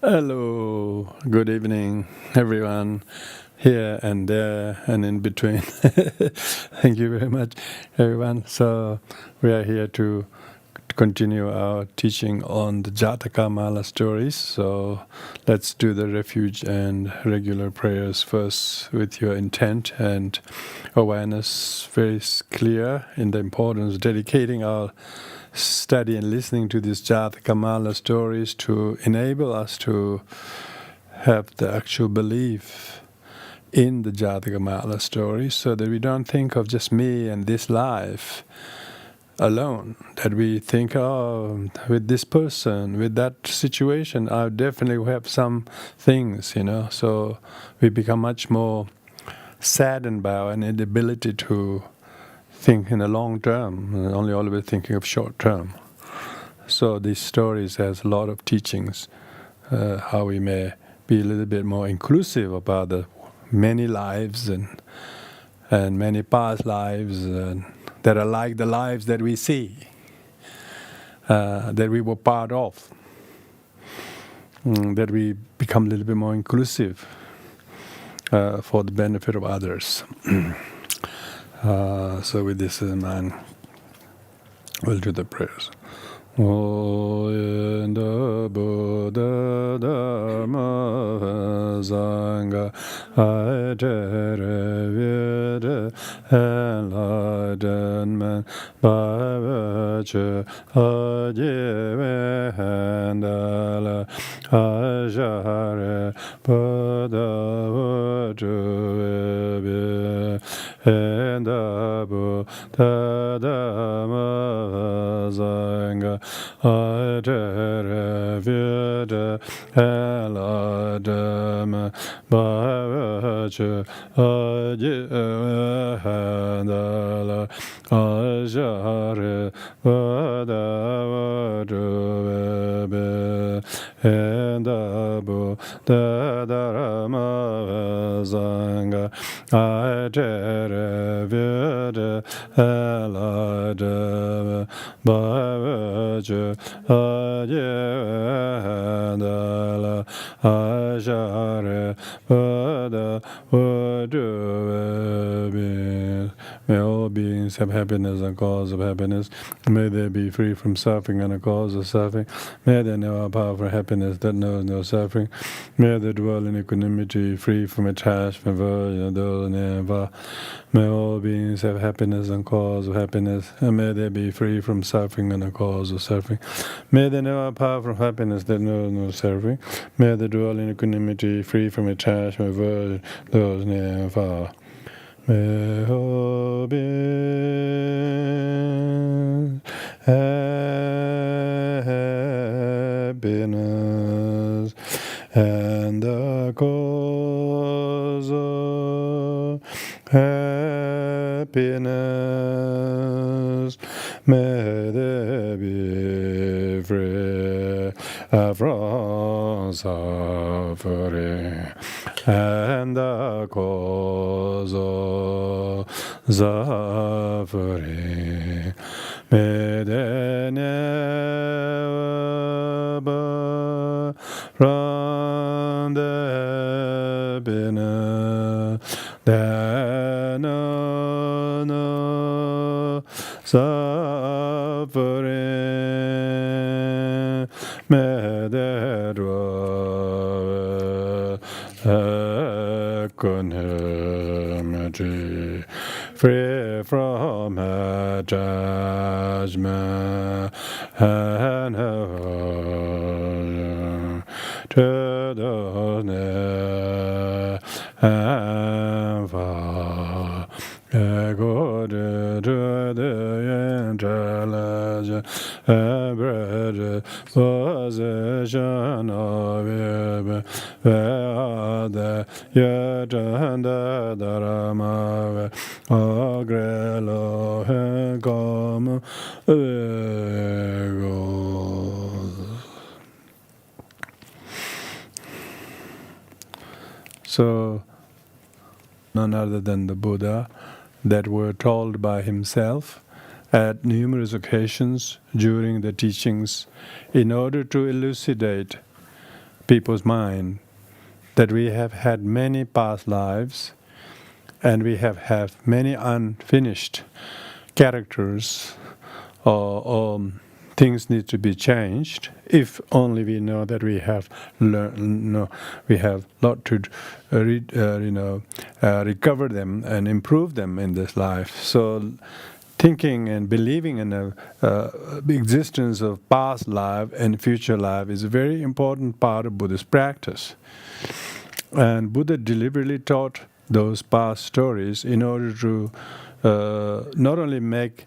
Hello, good evening, everyone, here and there and in between. Thank you very much, everyone. So we are here to continue our teaching on the Jatakamala stories. So let's do the refuge and regular prayers first with your intent and awareness very clear in the importance of dedicating our study and listening to these Jatakamala stories to enable us to have the actual belief in the Jatakamala stories, so that we don't think of just me and this life alone, that we think, oh, with this person, with that situation, I definitely have some things, so we become much more saddened by our inability to think in the long term, only always thinking of short term. So these stories has a lot of teachings, how we may be a little bit more inclusive about the many lives and many past lives that are like the lives that we see, that we were part of, that we become a little bit more inclusive for the benefit of others. So with this in mind, we'll do the prayers. Oyenda Buddha Dharma Sangha Aitere Vede Enlightenment by virtue Ajive Handala Ajare Buddha Vudu Enda Buddha Dhamma Sangha Aitere Vede Enlightenment by virtue Ajive Handala Ajare Buddha Vudu Enda Buddha Dharma Sangha Aitere Vede Enlightenment by virtue Ajive Handala Ajare Buddha Vudu. May all beings have happiness and cause of happiness. May they be free from suffering and a cause of suffering. May they know a powerful happiness that knows no suffering. May they dwell in equanimity, free from attachment, never. May all beings have happiness and cause of happiness. And may they be free from suffering and a cause of suffering. May they know a powerful happiness that knows no suffering. May they dwell in equanimity, free from attachment, those near and far. May all beings happiness and the cause of happiness. May they be free from suffering and the cause of suffering. May they never burn from the happiness that no suffering. May they dwell equanimity, free from attachment and aversion to the near and far. According to the intelligence and breadth possession of it, where the yet and the Dharma agrelo and come So, none other than the Buddha, that were told by himself at numerous occasions during the teachings in order to elucidate people's mind that we have had many past lives and we have had many unfinished characters or things need to be changed. If only we know that we have learned, we have lot to recover them and improve them in this life. So thinking and believing in the existence of past life and future life is a very important part of Buddhist practice. And Buddha deliberately taught those past stories in order to not only make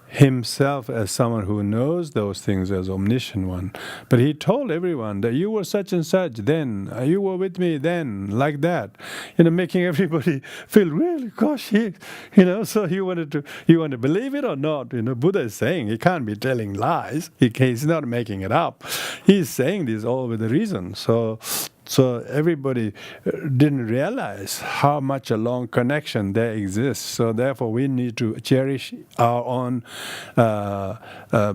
himself as someone who knows those things as omniscient one, but he told everyone that you were such and such then, you were with me then, like that, making everybody feel really, gosh, so you want to believe it or not? Buddha is saying he can't be telling lies. He's not making it up. He's saying this all with a reason. So everybody didn't realize how much a long connection there exists. So therefore we need to cherish our own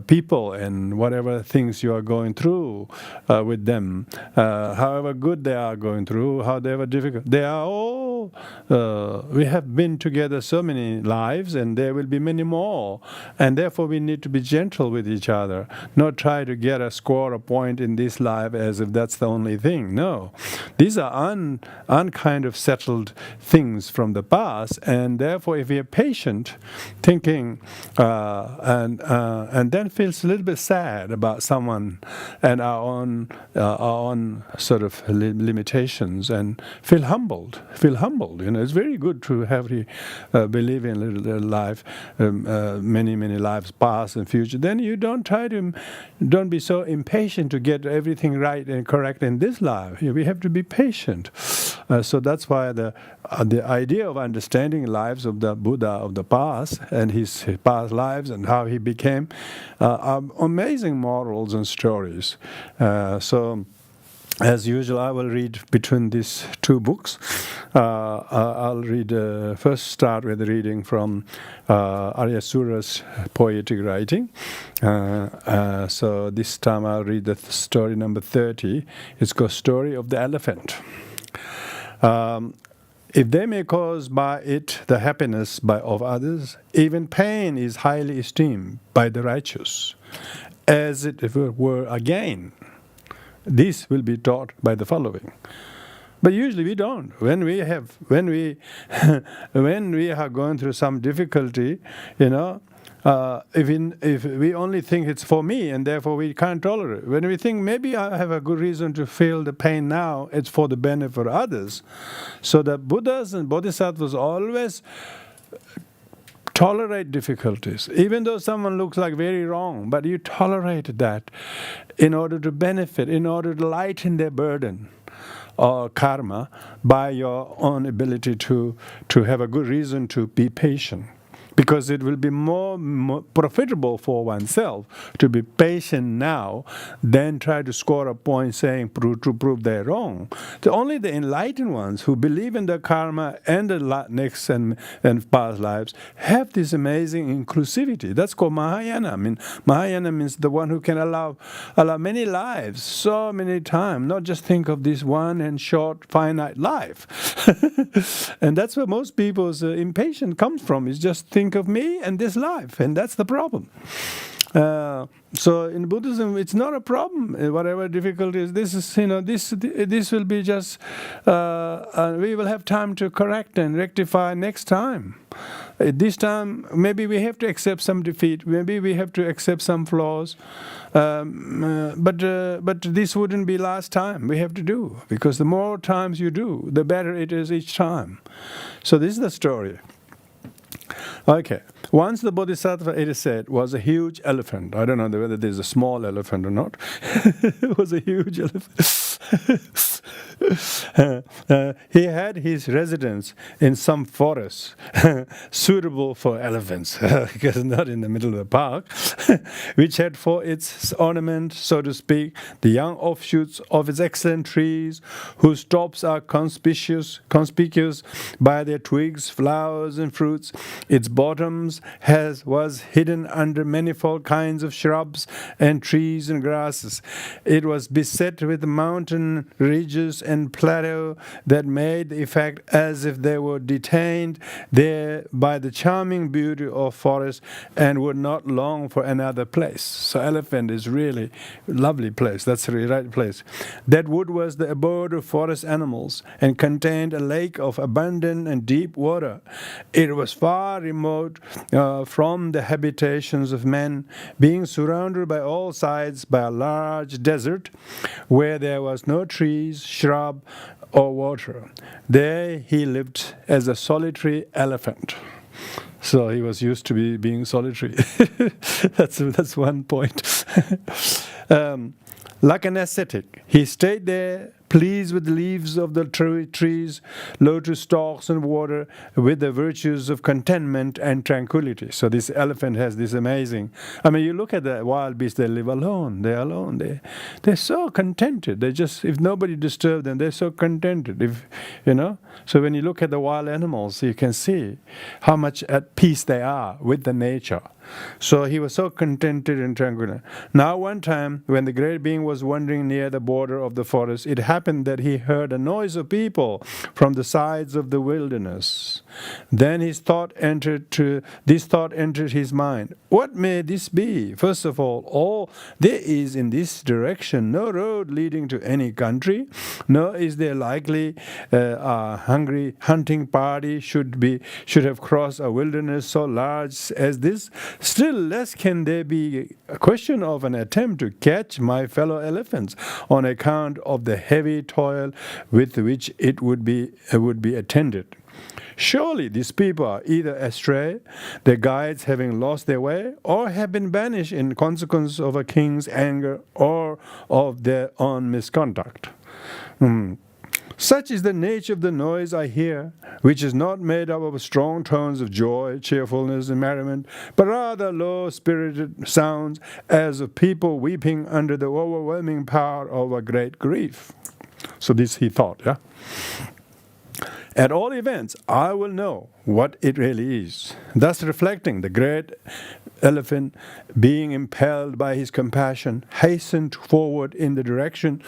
people and whatever things you are going through with them. However good they are going through, however difficult. They are all, we have been together so many lives and there will be many more. And therefore we need to be gentle with each other. Not try to get a score, a point in this life as if that's the only thing. No. These are unkind of settled things from the past, and therefore, if we are patient, thinking, and then feels a little bit sad about someone and our own sort of limitations, and feel humbled. It's very good to have believe in a little life, many lives past and future. Then you don't be so impatient to get everything right and correct in this life. We have to be patient. So that's why the idea of understanding lives of the Buddha of the past and his past lives and how he became are amazing morals and stories. So as usual, I will read between these two books. I'll read first start with reading from Arya Sura's poetic writing. So this time I'll read the story number 30. It's called Story of the Elephant. If they may cause by it the happiness of others, even pain is highly esteemed by the righteous, as it were a gain. This will be taught by the following. But usually we don't. When we are going through some difficulty, if we only think it's for me and therefore we can't tolerate it. When we think maybe I have a good reason to feel the pain now, it's for the benefit of others. So the Buddhas and Bodhisattvas always tolerate difficulties, even though someone looks like very wrong, but you tolerate that in order to benefit, in order to lighten their burden or karma by your own ability to have a good reason to be patient. Because it will be more profitable for oneself to be patient now than try to score a point saying to prove they're wrong. Only the enlightened ones who believe in the karma and the next and past lives have this amazing inclusivity. That's called Mahayana. Mahayana means the one who can allow many lives, so many times, not just think of this one and short, finite life. And that's where most people's impatience comes from, is just think of me and this life, and that's the problem. So in Buddhism, it's not a problem. Whatever difficulties, this will be just. We will have time to correct and rectify next time. This time, maybe we have to accept some defeat. Maybe we have to accept some flaws. But this wouldn't be last time. We have to do, because the more times you do, the better it is each time. So this is the story. Okay. Once the Bodhisattva, it is said, was a huge elephant. I don't know whether there's a small elephant or not. It was a huge elephant. He had his residence in some forest suitable for elephants, because not in the middle of the park, which had for its ornament, so to speak, the young offshoots of its excellent trees, whose tops are conspicuous by their twigs, flowers, and fruits. Its bottoms was hidden under manifold kinds of shrubs and trees and grasses. It was beset with mountains mountain ridges and plateau that made the effect as if they were detained there by the charming beauty of forest and would not long for another place. So elephant is really a lovely place. That's the right place. That wood was the abode of forest animals and contained a lake of abundant and deep water. It was far remote from the habitations of men, being surrounded by all sides by a large desert where there was no trees, shrub, or water. There he lived as a solitary elephant. So he was used to being solitary. That's one point. Like an ascetic, he stayed there, pleased with the leaves of the trees, lotus stalks and water, with the virtues of contentment and tranquility. So this elephant has this amazing. I mean, you look at the wild beasts; they live alone. They're alone. They're so contented. They just, if nobody disturbs them, they're so contented. So when you look at the wild animals, you can see how much at peace they are with the nature. So he was so contented and tranquil. Now one time, when the great being was wandering near the border of the forest, it happened that he heard a noise of people from the sides of the wilderness. Then this thought entered his mind. What may this be? First of all, there is in this direction no road leading to any country, nor is there likely a hungry hunting party should have crossed a wilderness so large as this. Still less can there be a question of an attempt to catch my fellow elephants on account of the heavy toil with which it would be attended. Surely these people are either astray, their guides having lost their way, or have been banished in consequence of a king's anger or of their own misconduct. Such is the nature of the noise I hear, which is not made up of strong tones of joy, cheerfulness, and merriment, but rather low-spirited sounds as of people weeping under the overwhelming power of a great grief. So this he thought, yeah? At all events, I will know what it really is. Thus reflecting, the great elephant, being impelled by his compassion, hastened forward in the direction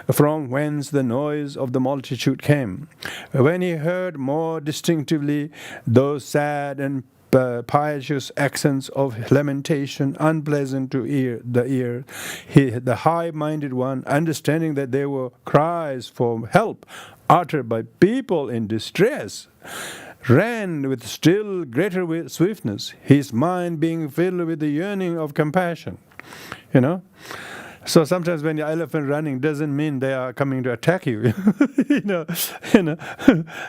from whence the noise of the multitude came. When he heard more distinctively those sad and piteous accents of lamentation, unpleasant to the ear, the high-minded one, understanding that they were cries for help uttered by people in distress, ran with still greater swiftness, his mind being filled with the yearning of compassion. So sometimes when your elephant running doesn't mean they are coming to attack you.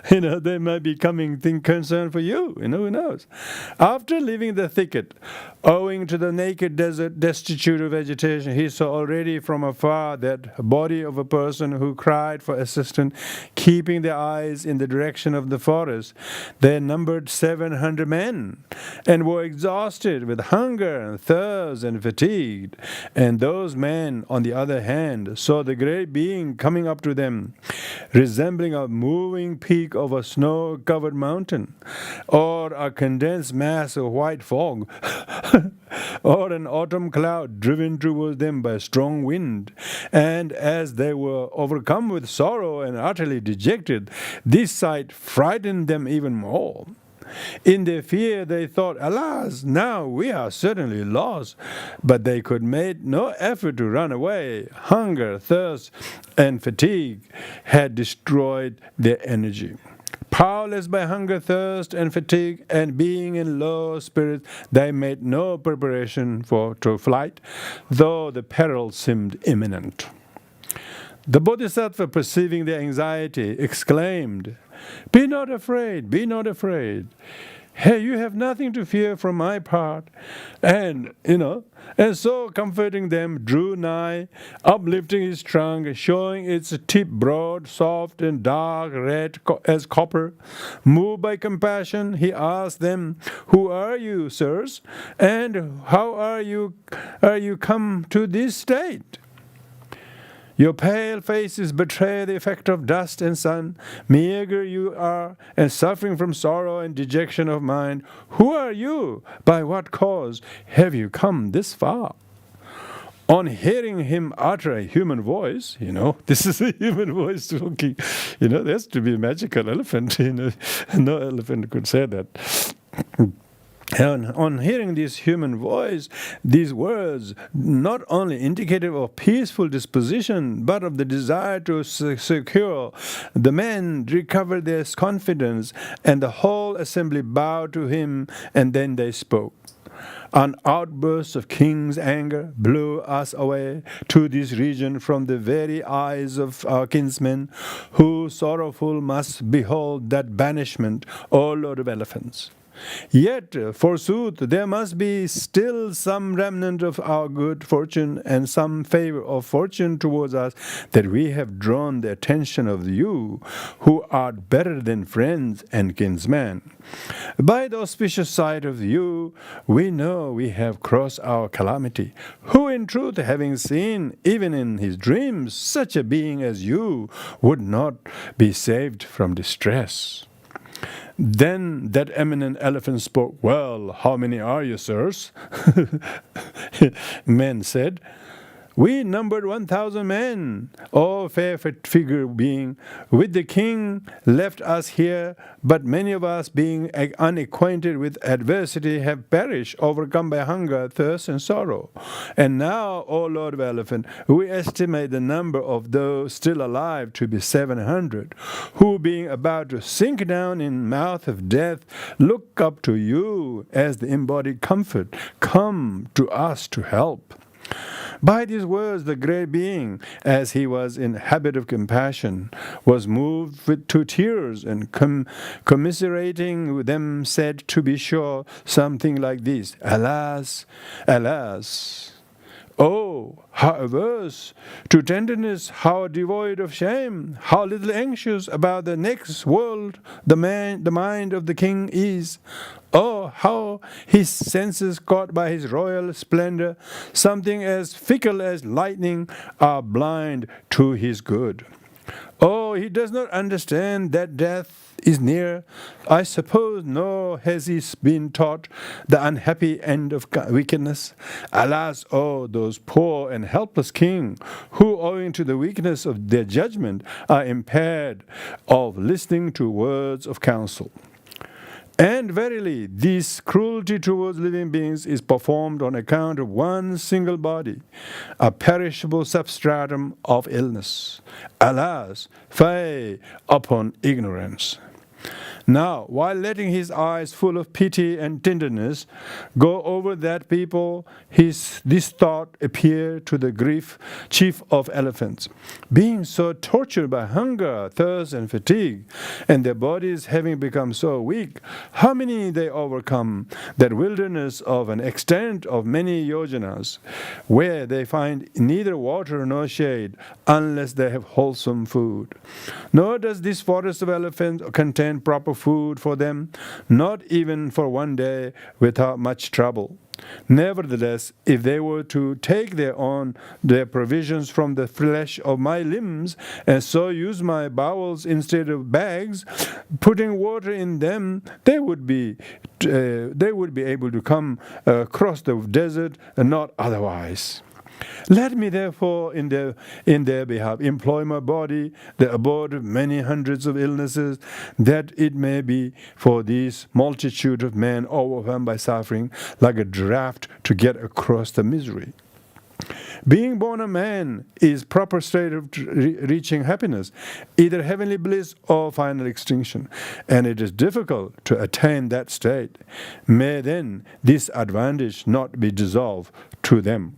They might be coming concern for you. Who knows? After leaving the thicket, owing to the naked desert destitute of vegetation, he saw already from afar that body of a person who cried for assistance, keeping their eyes in the direction of the forest. They numbered 700 men and were exhausted with hunger and thirst and fatigued. And those men, on the other hand, saw the great being coming up to them, resembling a moving peak of a snow-covered mountain, or a condensed mass of white fog, or an autumn cloud driven towards them by a strong wind. And as they were overcome with sorrow and utterly dejected, this sight frightened them even more. In their fear they thought, alas, now we are certainly lost. But they could make no effort to run away. Hunger, thirst, and fatigue had destroyed their energy. Powerless by hunger, thirst, and fatigue, and being in low spirits, they made no preparation for flight, though the peril seemed imminent. The Bodhisattva, perceiving their anxiety, exclaimed, "Be not afraid, be not afraid. Hey, you have nothing to fear from my part." And so comforting them, drew nigh, uplifting his trunk, showing its tip broad, soft, and dark red as copper. Moved by compassion, he asked them, "Who are you, sirs? And how are you come to this state? Your pale faces betray the effect of dust and sun. Meagre you are, and suffering from sorrow and dejection of mind. Who are you? By what cause have you come this far?" On hearing him utter a human voice, this is a human voice talking, there has to be a magical elephant, no elephant could say that. And on hearing this human voice, these words not only indicative of peaceful disposition, but of the desire to secure, the men recovered their confidence, and the whole assembly bowed to him, and then they spoke. An outburst of king's anger blew us away to this region from the very eyes of our kinsmen, who sorrowful must behold that banishment, O Lord of Elephants. Yet, forsooth, there must be still some remnant of our good fortune and some favor of fortune towards us, that we have drawn the attention of you, who art better than friends and kinsmen. By the auspicious sight of you, we know we have crossed our calamity. Who in truth, having seen, even in his dreams, such a being as you, would not be saved from distress? Then that eminent elephant spoke, Well, how many are you, sirs? Men said, We numbered 1,000 men, O fair figure being, with the king left us here, but many of us, being unacquainted with adversity, have perished, overcome by hunger, thirst, and sorrow. And now, O Lord of Elephant, we estimate the number of those still alive to be 700, who, being about to sink down in mouth of death, look up to you as the embodied comfort. Come to us to help. By these words, the great being, as he was in habit of compassion, was moved to tears, and commiserating with them, said, to be sure, something like this: Alas, alas! Oh, how averse to tenderness, how devoid of shame, how little anxious about the next world the mind of the king is. Oh, how his senses, caught by his royal splendor, something as fickle as lightning, are blind to his good. Oh, he does not understand that death is near, I suppose, nor has he been taught the unhappy end of wickedness. Alas, oh, those poor and helpless kings, who, owing to the weakness of their judgment, are impaired of listening to words of counsel. And verily, this cruelty towards living beings is performed on account of one single body, a perishable substratum of illness. Alas, fie upon ignorance! Now, while letting his eyes full of pity and tenderness go over that people, this thought appeared to the chief of elephants. Being so tortured by hunger, thirst, and fatigue, and their bodies having become so weak, how many they overcome that wilderness of an extent of many yojanas, where they find neither water nor shade, unless they have wholesome food. Nor does this forest of elephants contain proper food for them, not even for one day, without much trouble. Nevertheless, if they were to take their provisions from the flesh of my limbs, and so use my bowels instead of bags, putting water in them, they would be able to come across the desert, and not otherwise. Let me therefore, in their behalf, employ my body, the abode of many hundreds of illnesses, that it may be for this multitude of men overwhelmed by suffering, like a draft to get across the misery. Being born a man is proper state of reaching happiness, either heavenly bliss or final extinction, and it is difficult to attain that state. May then this advantage not be dissolved to them.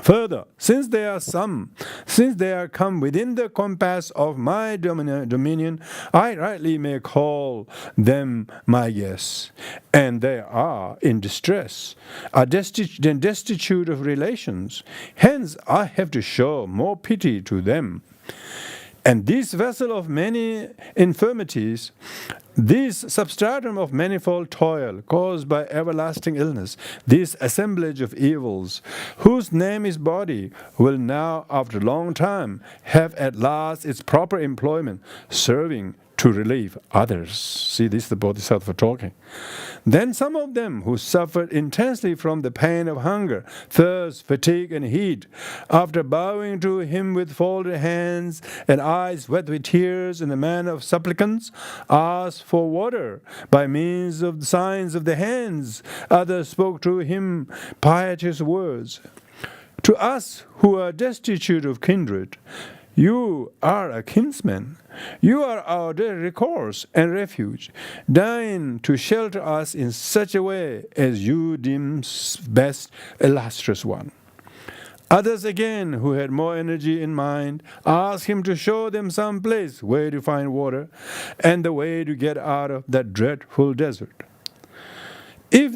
Further, since they are come within the compass of my dominion, I rightly may call them my guests, and they are in distress, are destitute of relations. Hence, I have to show more pity to them. And this vessel of many infirmities, this substratum of manifold toil caused by everlasting illness, this assemblage of evils, whose name is body, will now, after a long time, have at last its proper employment, serving to relieve others. See, this is the Bodhisattva talking. Then some of them who suffered intensely from the pain of hunger, thirst, fatigue, and heat, after bowing to him with folded hands and eyes wet with tears in the manner of supplicants, asked for water by means of the signs of the hands. Others spoke to him piteous words. To us who are destitute of kindred, you are a kinsman. You are our recourse and refuge. Deign to shelter us in such a way as you deem best, illustrious one. Others again, who had more energy in mind, asked him to show them some place where to find water and the way to get out of that dreadful desert. If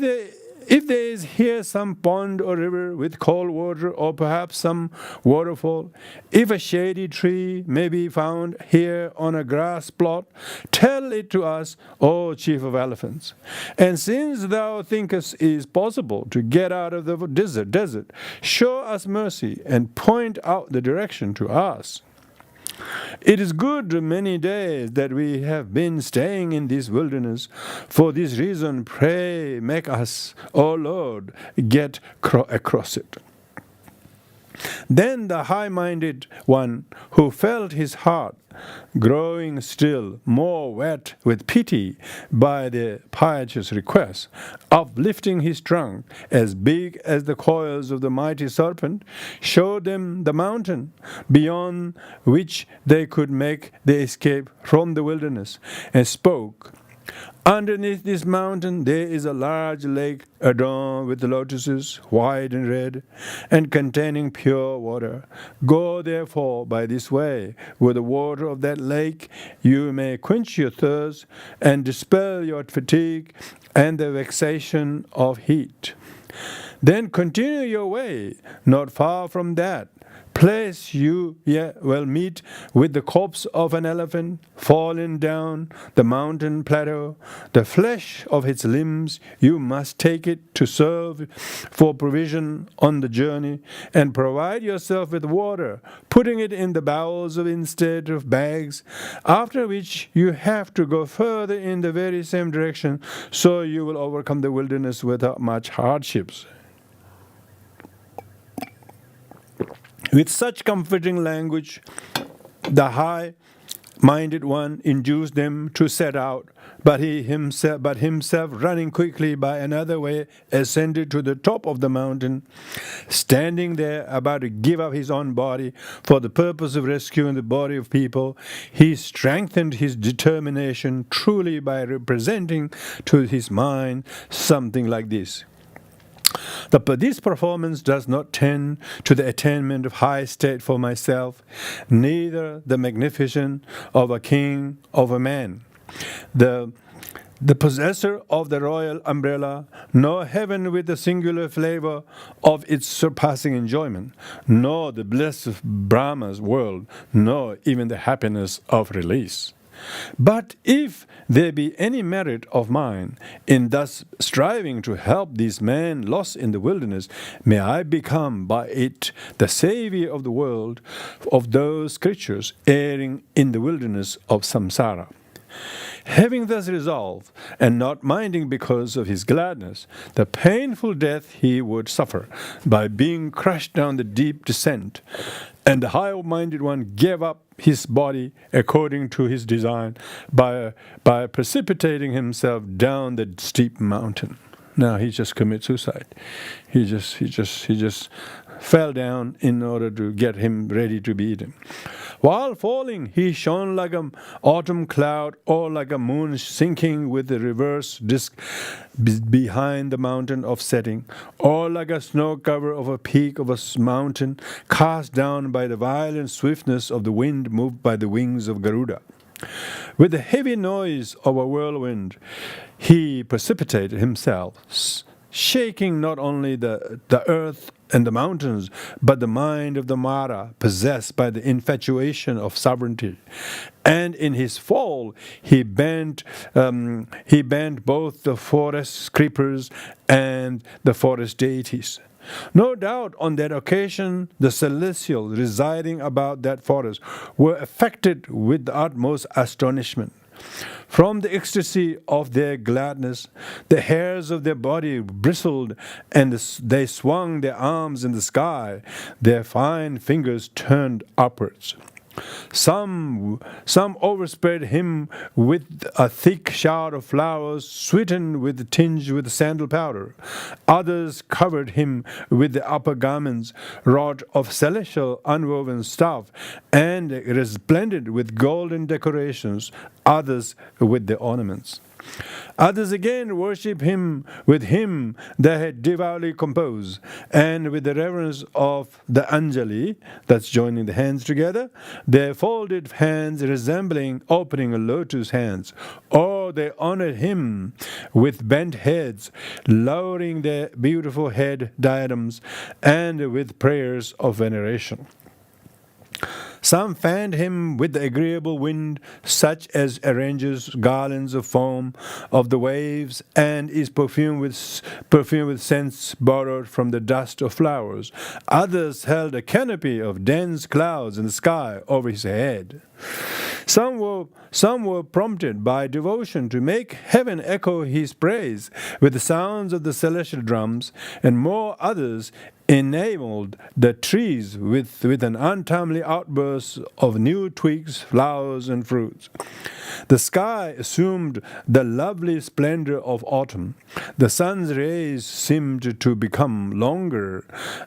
there is here some pond or river with cold water, or perhaps some waterfall, if a shady tree may be found here on a grass plot, tell it to us, O chief of elephants. And since thou thinkest it is possible to get out of the desert, show us mercy and point out the direction to us. It is good many days that we have been staying in this wilderness. For this reason, pray, make us, O Lord, get across it. Then the high-minded one, who felt his heart growing still more wet with pity by the piteous request, uplifting his trunk as big as the coils of the mighty serpent, showed them the mountain beyond which they could make the escape from the wilderness, and spoke. Underneath this mountain there is a large lake adorned with lotuses, white and red, and containing pure water. Go therefore by this way. With the water of that lake you may quench your thirst and dispel your fatigue and the vexation of heat. Then continue your way. Not far from that place you will meet with the corpse of an elephant fallen down the mountain plateau. The flesh of its limbs you must take it to serve for provision on the journey, and provide yourself with water, putting it in the bowels instead of bags, after which you have to go further in the very same direction, so you will overcome the wilderness without much hardships. With such comforting language, the high-minded one induced them to set out, but himself running quickly by another way, ascended to the top of the mountain. Standing there, about to give up his own body for the purpose of rescuing the body of people, he strengthened his determination truly by representing to his mind something like this. This performance does not tend to the attainment of high state for myself, neither the magnificence of a king, of a man, the possessor of the royal umbrella, nor heaven with the singular flavor of its surpassing enjoyment, nor the bliss of Brahma's world, nor even the happiness of release. But if there be any merit of mine in thus striving to help these men lost in the wilderness, may I become by it the savior of the world, of those creatures erring in the wilderness of samsara. Having thus resolved, and not minding because of his gladness the painful death he would suffer by being crushed down the deep descent, and the high-minded one gave up his body according to his design by precipitating himself down the steep mountain. Now he just commits suicide. He just fell down in order to get him ready to be eaten. While falling, he shone like an autumn cloud, or like a moon sinking with the reverse disk behind the mountain of setting, or like a snow cover of a peak of a mountain cast down by the violent swiftness of the wind moved by the wings of Garuda. With the heavy noise of a whirlwind, he precipitated himself, shaking not only the earth and the mountains, but the mind of the Mara, possessed by the infatuation of sovereignty. And in his fall, he bent both the forest creepers and the forest deities. No doubt on that occasion the celestials residing about that forest were affected with the utmost astonishment. From the ecstasy of their gladness, the hairs of their body bristled, and they swung their arms in the sky, their fine fingers turned upwards. Some overspread him with a thick shower of flowers, sweetened with tinge with sandal powder. Others covered him with the upper garments, wrought of celestial unwoven stuff, and resplendent with golden decorations. Others with the ornaments. Others again worship him with hymn they had devoutly composed, and with the reverence of the Anjali, that's joining the hands together, their folded hands resembling opening a lotus hands, or they honored him with bent heads, lowering their beautiful head diadems, and with prayers of veneration. Some fanned him with the agreeable wind, such as arranges garlands of foam of the waves, and is perfumed with scents borrowed from the dust of flowers. Others held a canopy of dense clouds in the sky over his head. Some were prompted by devotion to make heaven echo his praise with the sounds of the celestial drums, and more others enameled the trees with an untimely outburst of new twigs, flowers, and fruits. The sky assumed the lovely splendor of autumn. The sun's rays seemed to become longer,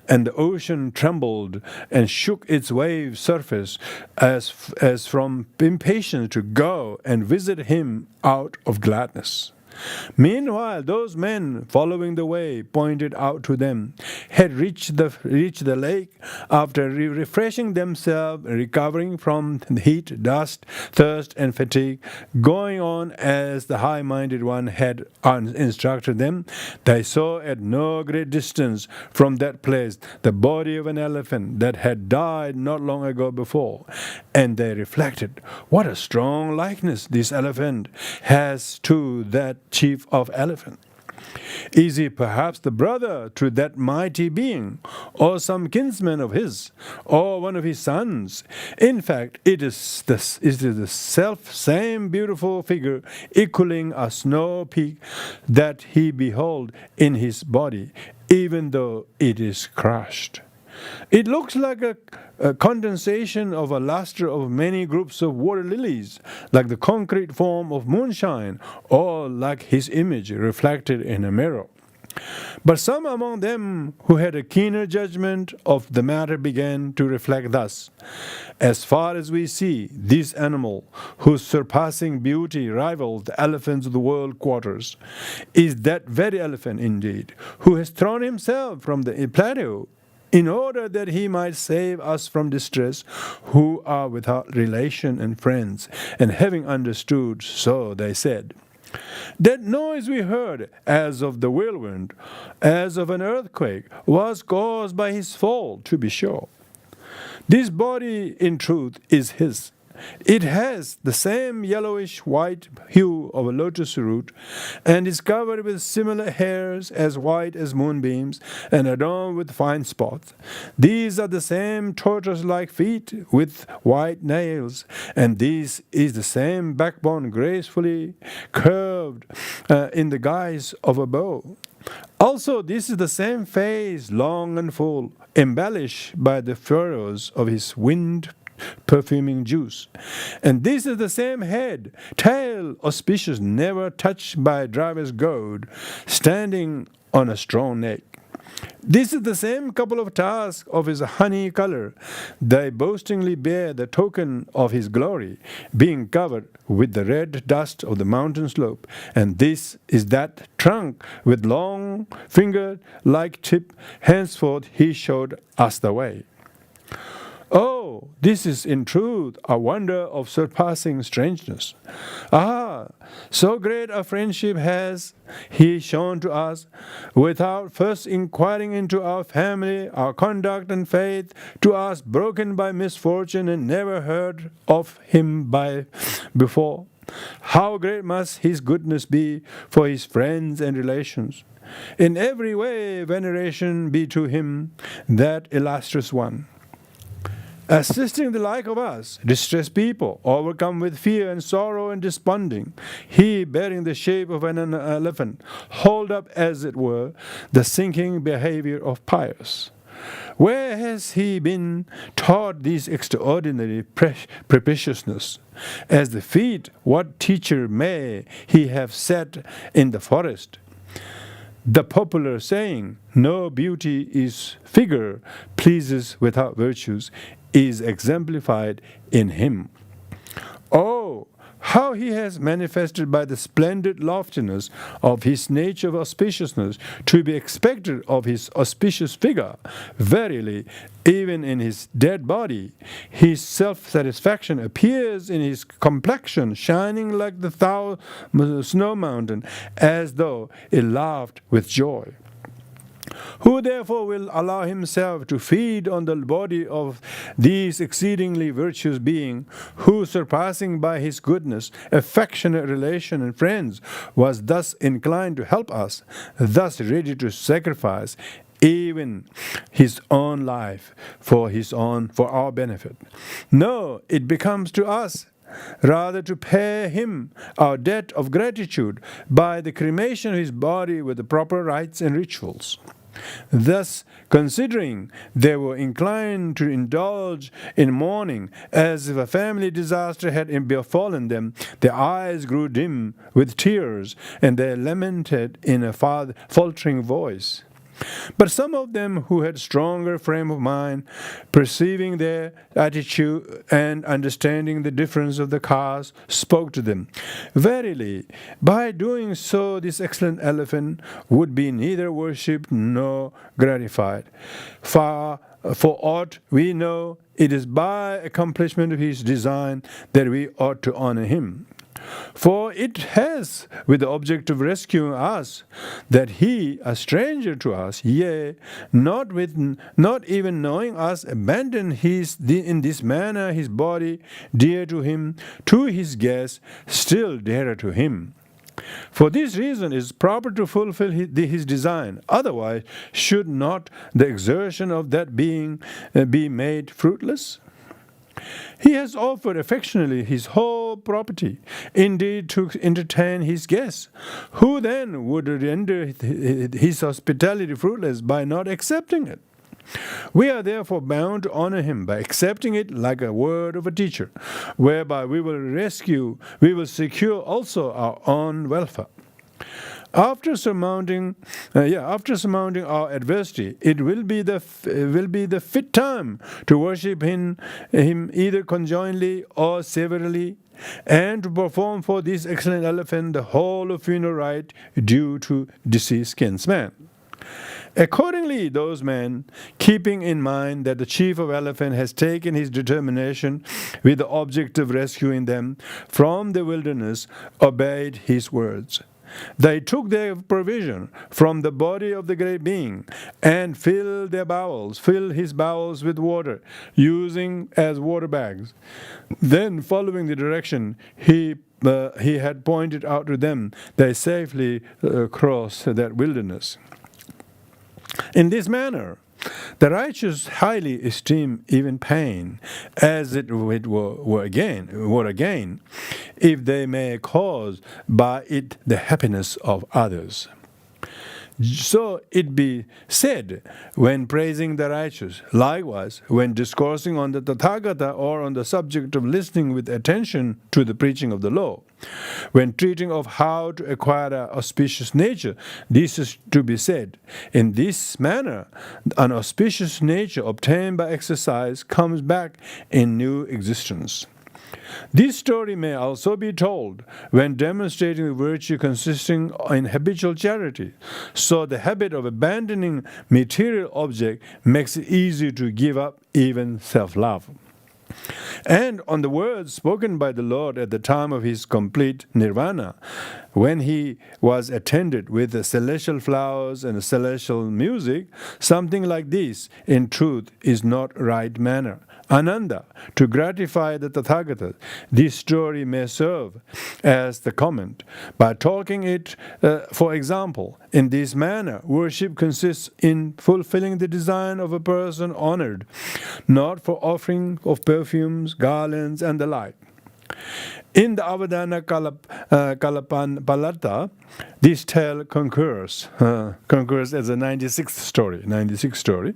and the ocean trembled and shook its wave surface as from impatience to go and visit him out of gladness. Meanwhile, those men following the way pointed out to them had reached the lake after refreshing themselves, recovering from heat, dust, thirst, and fatigue, going on as the high-minded one had instructed them. They saw at no great distance from that place the body of an elephant that had died not long ago before, and they reflected, what a strong likeness this elephant has to that chief of elephant. Is he perhaps the brother to that mighty being, or some kinsman of his, or one of his sons? In fact, it is the self-same beautiful figure equaling a snow peak that he behold in his body, even though it is crushed. It looks like a condensation of a luster of many groups of water lilies, like the concrete form of moonshine, or like his image reflected in a mirror. But some among them who had a keener judgment of the matter began to reflect thus: as far as we see, this animal, whose surpassing beauty rivals the elephants of the world quarters, is that very elephant indeed, who has thrown himself from the plateau in order that he might save us from distress, who are without relation and friends. And having understood, so they said, that noise we heard, as of the whirlwind, as of an earthquake, was caused by his fall, to be sure. This body, in truth, is his. It has the same yellowish-white hue of a lotus root, and is covered with similar hairs as white as moonbeams, and adorned with fine spots. These are the same tortoise-like feet with white nails, and this is the same backbone gracefully curved in the guise of a bow. Also, this is the same face, long and full, embellished by the furrows of his wind-perfuming juice. And this is the same head, tail auspicious, never touched by driver's goad, standing on a strong neck. This is the same couple of tusks of his honey color. They boastingly bear the token of his glory, being covered with the red dust of the mountain slope. And this is that trunk with long finger-like tip. Henceforth he showed us the way. Oh, this is in truth a wonder of surpassing strangeness. Ah, so great a friendship has he shown to us, without first inquiring into our family, our conduct and faith, to us broken by misfortune and never heard of him before. How great must his goodness be for his friends and relations. In every way veneration be to him, that illustrious one. assisting the like of us, distressed people, overcome with fear and sorrow and desponding, he, bearing the shape of an elephant, hold up, as it were, the sinking behavior of pious. Where has he been taught this extraordinary propitiousness? As the feet, what teacher may he have set in the forest? The popular saying, "No beauty is figure pleases without virtues," is exemplified in him. Oh, how he has manifested by the splendid loftiness of his nature of auspiciousness to be expected of his auspicious figure. Verily, even in his dead body, his self-satisfaction appears in his complexion, shining like the snow mountain, as though it laughed with joy. Who therefore will allow himself to feed on the body of these exceedingly virtuous being, who, surpassing by his goodness, affectionate relation and friends, was thus inclined to help us, thus ready to sacrifice even his own life for our benefit? No, it becomes to us rather to pay him our debt of gratitude by the cremation of his body with the proper rites and rituals. Thus, considering they were inclined to indulge in mourning as if a family disaster had befallen them, their eyes grew dim with tears, and they lamented in a faltering voice. But some of them who had stronger frame of mind, perceiving their attitude and understanding the difference of the caste, spoke to them. Verily, by doing so this excellent elephant would be neither worshipped nor gratified. For aught we know, it is by accomplishment of his design that we ought to honor him. For it has, with the object of rescuing us, that he, a stranger to us, yea, not even knowing us, abandoned in this manner his body, dear to him, to his guests, still dearer to him. For this reason it is proper to fulfill his design. Otherwise, should not the exertion of that being be made fruitless? He has offered affectionately his whole property, indeed to entertain his guests. Who then would render his hospitality fruitless by not accepting it? We are therefore bound to honor him by accepting it like a word of a teacher, whereby we will secure also our own welfare. After surmounting our adversity, it will be the fit time to worship him either conjointly or severally, and to perform for this excellent elephant the whole of funeral rite due to deceased kinsman. Accordingly, those men, keeping in mind that the chief of elephant has taken his determination with the object of rescuing them from the wilderness, obeyed his words. They took their provision from the body of the great being and filled his bowels with water, using as water bags. Then, following the direction he had pointed out to them, they safely crossed that wilderness. In this manner, the righteous highly esteem even pain, as it were again, if they may cause by it the happiness of others. So it be said when praising the righteous, likewise when discoursing on the Tathagata or on the subject of listening with attention to the preaching of the law. When treating of how to acquire an auspicious nature, this is to be said. In this manner, an auspicious nature obtained by exercise comes back in new existence. This story may also be told when demonstrating the virtue consisting in habitual charity. So the habit of abandoning material object makes it easy to give up even self-love. And on the words spoken by the Lord at the time of his complete nirvana, when he was attended with the celestial flowers and celestial music, something like this, in truth, is not right manner. Ananda, to gratify the Tathagata, this story may serve as the comment. By talking it, for example, in this manner, worship consists in fulfilling the design of a person honored, not for offering of perfumes, garlands, and the like. In the Avadana Kalapalata, this tale concurs as a 96th story,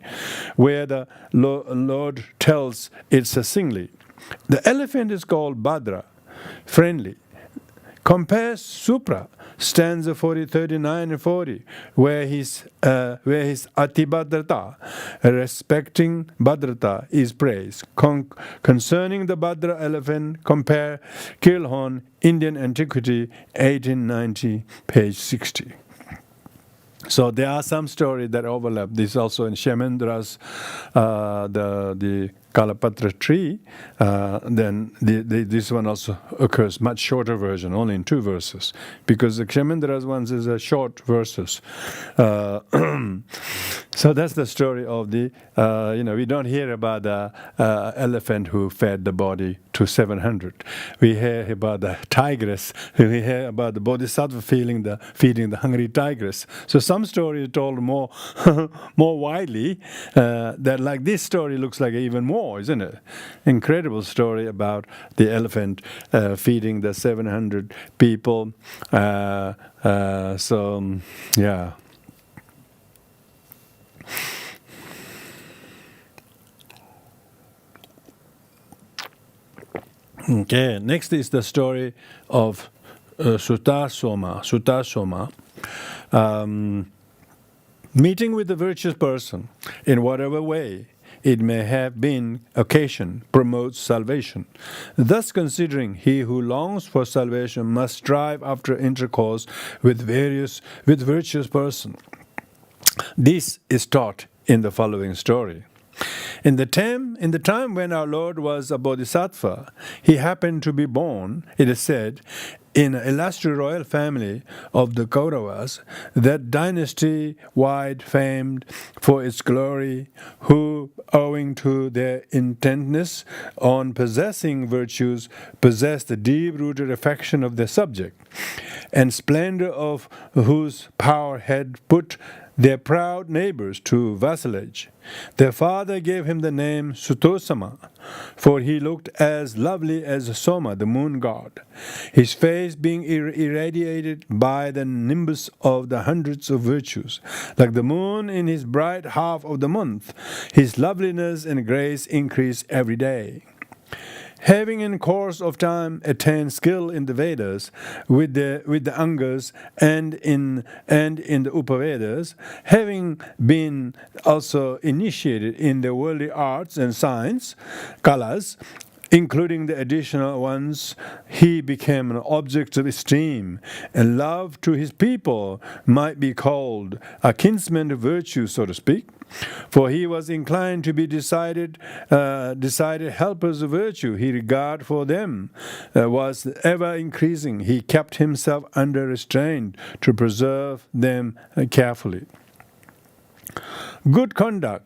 where the Lord tells it succinctly. The elephant is called Bhadra, friendly. Compare Supra, stanza 39 and 40, where his Atibhadrata, respecting Bhadrata, is praised. Concerning the Bhadra elephant, compare Kilhorn, Indian Antiquity, 1890, page 60. So there are some stories that overlap. This is also in Kshemendra's, the Kalapatra tree. Then this one also occurs, much shorter version, only in 2 verses, because the Kshemendra's ones is a short verses. So that's the story of the, we don't hear about the elephant who fed the body to 700. We hear about the tigress. We hear about the Bodhisattva feeding the hungry tigress. So some stories told more more widely. That like this story looks like even more, isn't it? Incredible story about the elephant feeding the 700 people. So yeah. Okay, next is the story of Sutasoma. Meeting with the virtuous person, in whatever way it may have been occasion, promotes salvation. Thus considering, he who longs for salvation must strive after intercourse with virtuous person. This is taught in the following story. In the time when our Lord was a Bodhisattva, he happened to be born, it is said, in an illustrious royal family of the Kauravas, that dynasty wide famed for its glory, who, owing to their intentness on possessing virtues, possessed the deep-rooted affection of their subject, and splendor of whose power had put their proud neighbors to vassalage. Their father gave him the name Sutosama, for he looked as lovely as Soma, the moon god, his face being irradiated by the nimbus of the hundreds of virtues. Like the moon in his bright half of the month, his loveliness and grace increased every day. Having in course of time attained skill in the Vedas with the Angas and in the Upavedas, having been also initiated in the worldly arts and science, kalas, including the additional ones, he became an object of esteem, and love to his people might be called a kinsman of virtue, so to speak. For he was inclined to be decided helpers of virtue. His regard for them was ever increasing. He kept himself under restraint to preserve them carefully. Good conduct,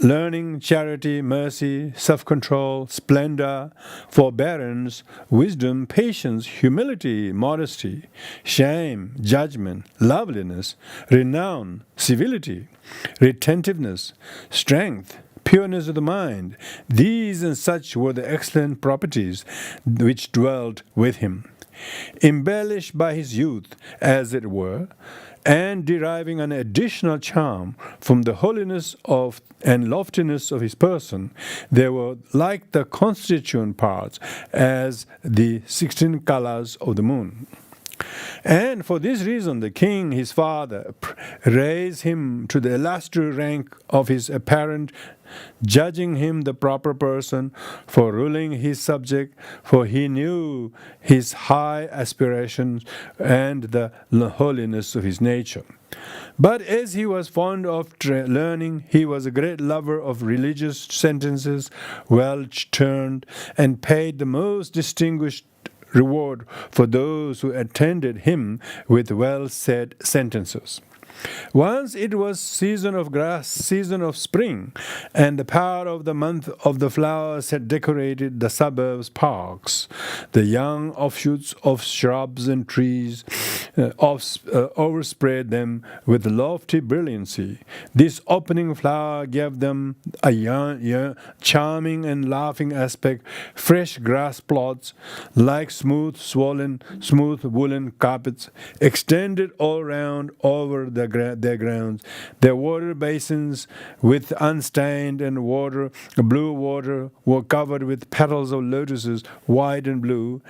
learning, charity, mercy, self-control, splendor, forbearance, wisdom, patience, humility, modesty, shame, judgment, loveliness, renown, civility, retentiveness, strength, pureness of the mind. These and such were the excellent properties which dwelt with him. Embellished by his youth, as it were, and deriving an additional charm from the holiness of and loftiness of his person, they were like the constituent parts as the 16 kalas of the moon. And for this reason the king, his father, raised him to the illustrious rank of his apparent, judging him the proper person for ruling his subject, for he knew his high aspirations and the holiness of his nature. But as he was fond of learning, he was a great lover of religious sentences, well turned, and paid the most distinguished reward for those who attended him with well-said sentences. Once it was season of grass, season of spring, and the power of the month of the flowers had decorated the suburbs' parks. The young offshoots of shrubs and trees overspread them with lofty brilliancy. This opening flower gave them a charming and laughing aspect. Fresh grass plots, like smooth woolen carpets, extended all round over their grounds. Their water basins, with unstained and blue water, were covered with petals of lotuses, white and blue.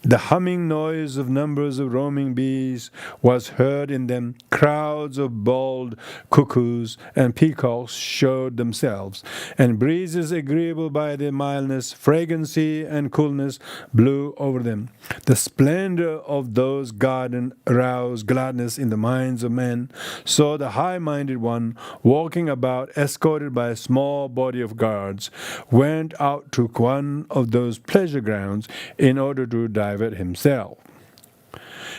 The humming noise of numbers of roaming bees was heard in them. Crowds of bold cuckoos and peacocks showed themselves, and breezes agreeable by their mildness, fragrancy, and coolness blew over them. The splendor of those gardens aroused gladness in the minds of men. So the high-minded one, walking about, escorted by a small body of guards, went out to one of those pleasure grounds in order to divert himself.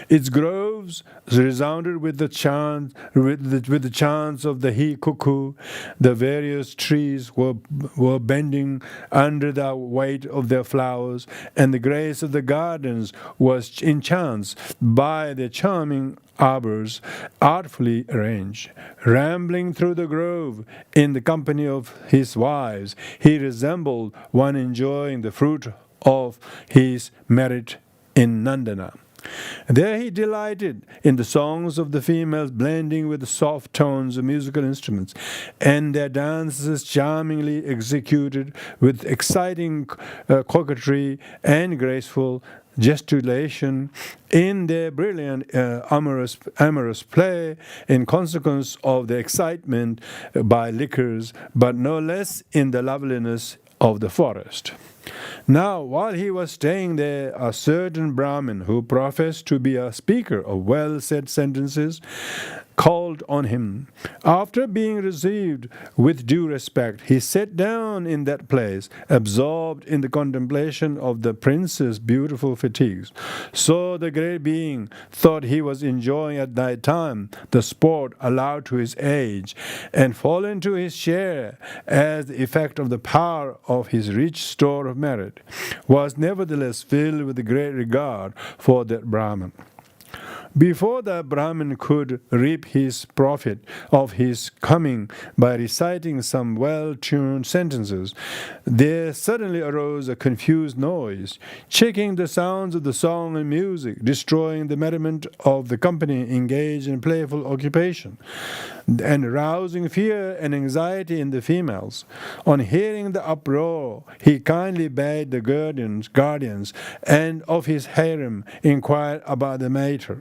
Its groves resounded with the chant, with the chants of the he cuckoo. The various trees were bending under the weight of their flowers, and the grace of the gardens was enhanced by their charming arbors, artfully arranged. Rambling through the grove in the company of his wives, he resembled one enjoying the fruit of his merit in Nandana. There he delighted in the songs of the females, blending with the soft tones of musical instruments, and their dances charmingly executed with exciting coquetry and graceful gesticulation in their brilliant amorous play, in consequence of the excitement by liquors, but no less in the loveliness of the forest. Now, while he was staying there, a certain Brahmin, who professed to be a speaker of well-said sentences, called on him. After being received with due respect, he sat down in that place, absorbed in the contemplation of the prince's beautiful fatigues. So the great being thought he was enjoying at that time the sport allowed to his age, and fallen to his share as the effect of the power of his rich store of merit, was nevertheless filled with great regard for that Brahmin. Before the Brahmin could reap his profit of his coming by reciting some well-tuned sentences, there suddenly arose a confused noise, checking the sounds of the song and music, destroying the merriment of the company engaged in playful occupation, and arousing fear and anxiety in the females. On hearing the uproar, he kindly bade the guardians and of his harem inquire about the matter.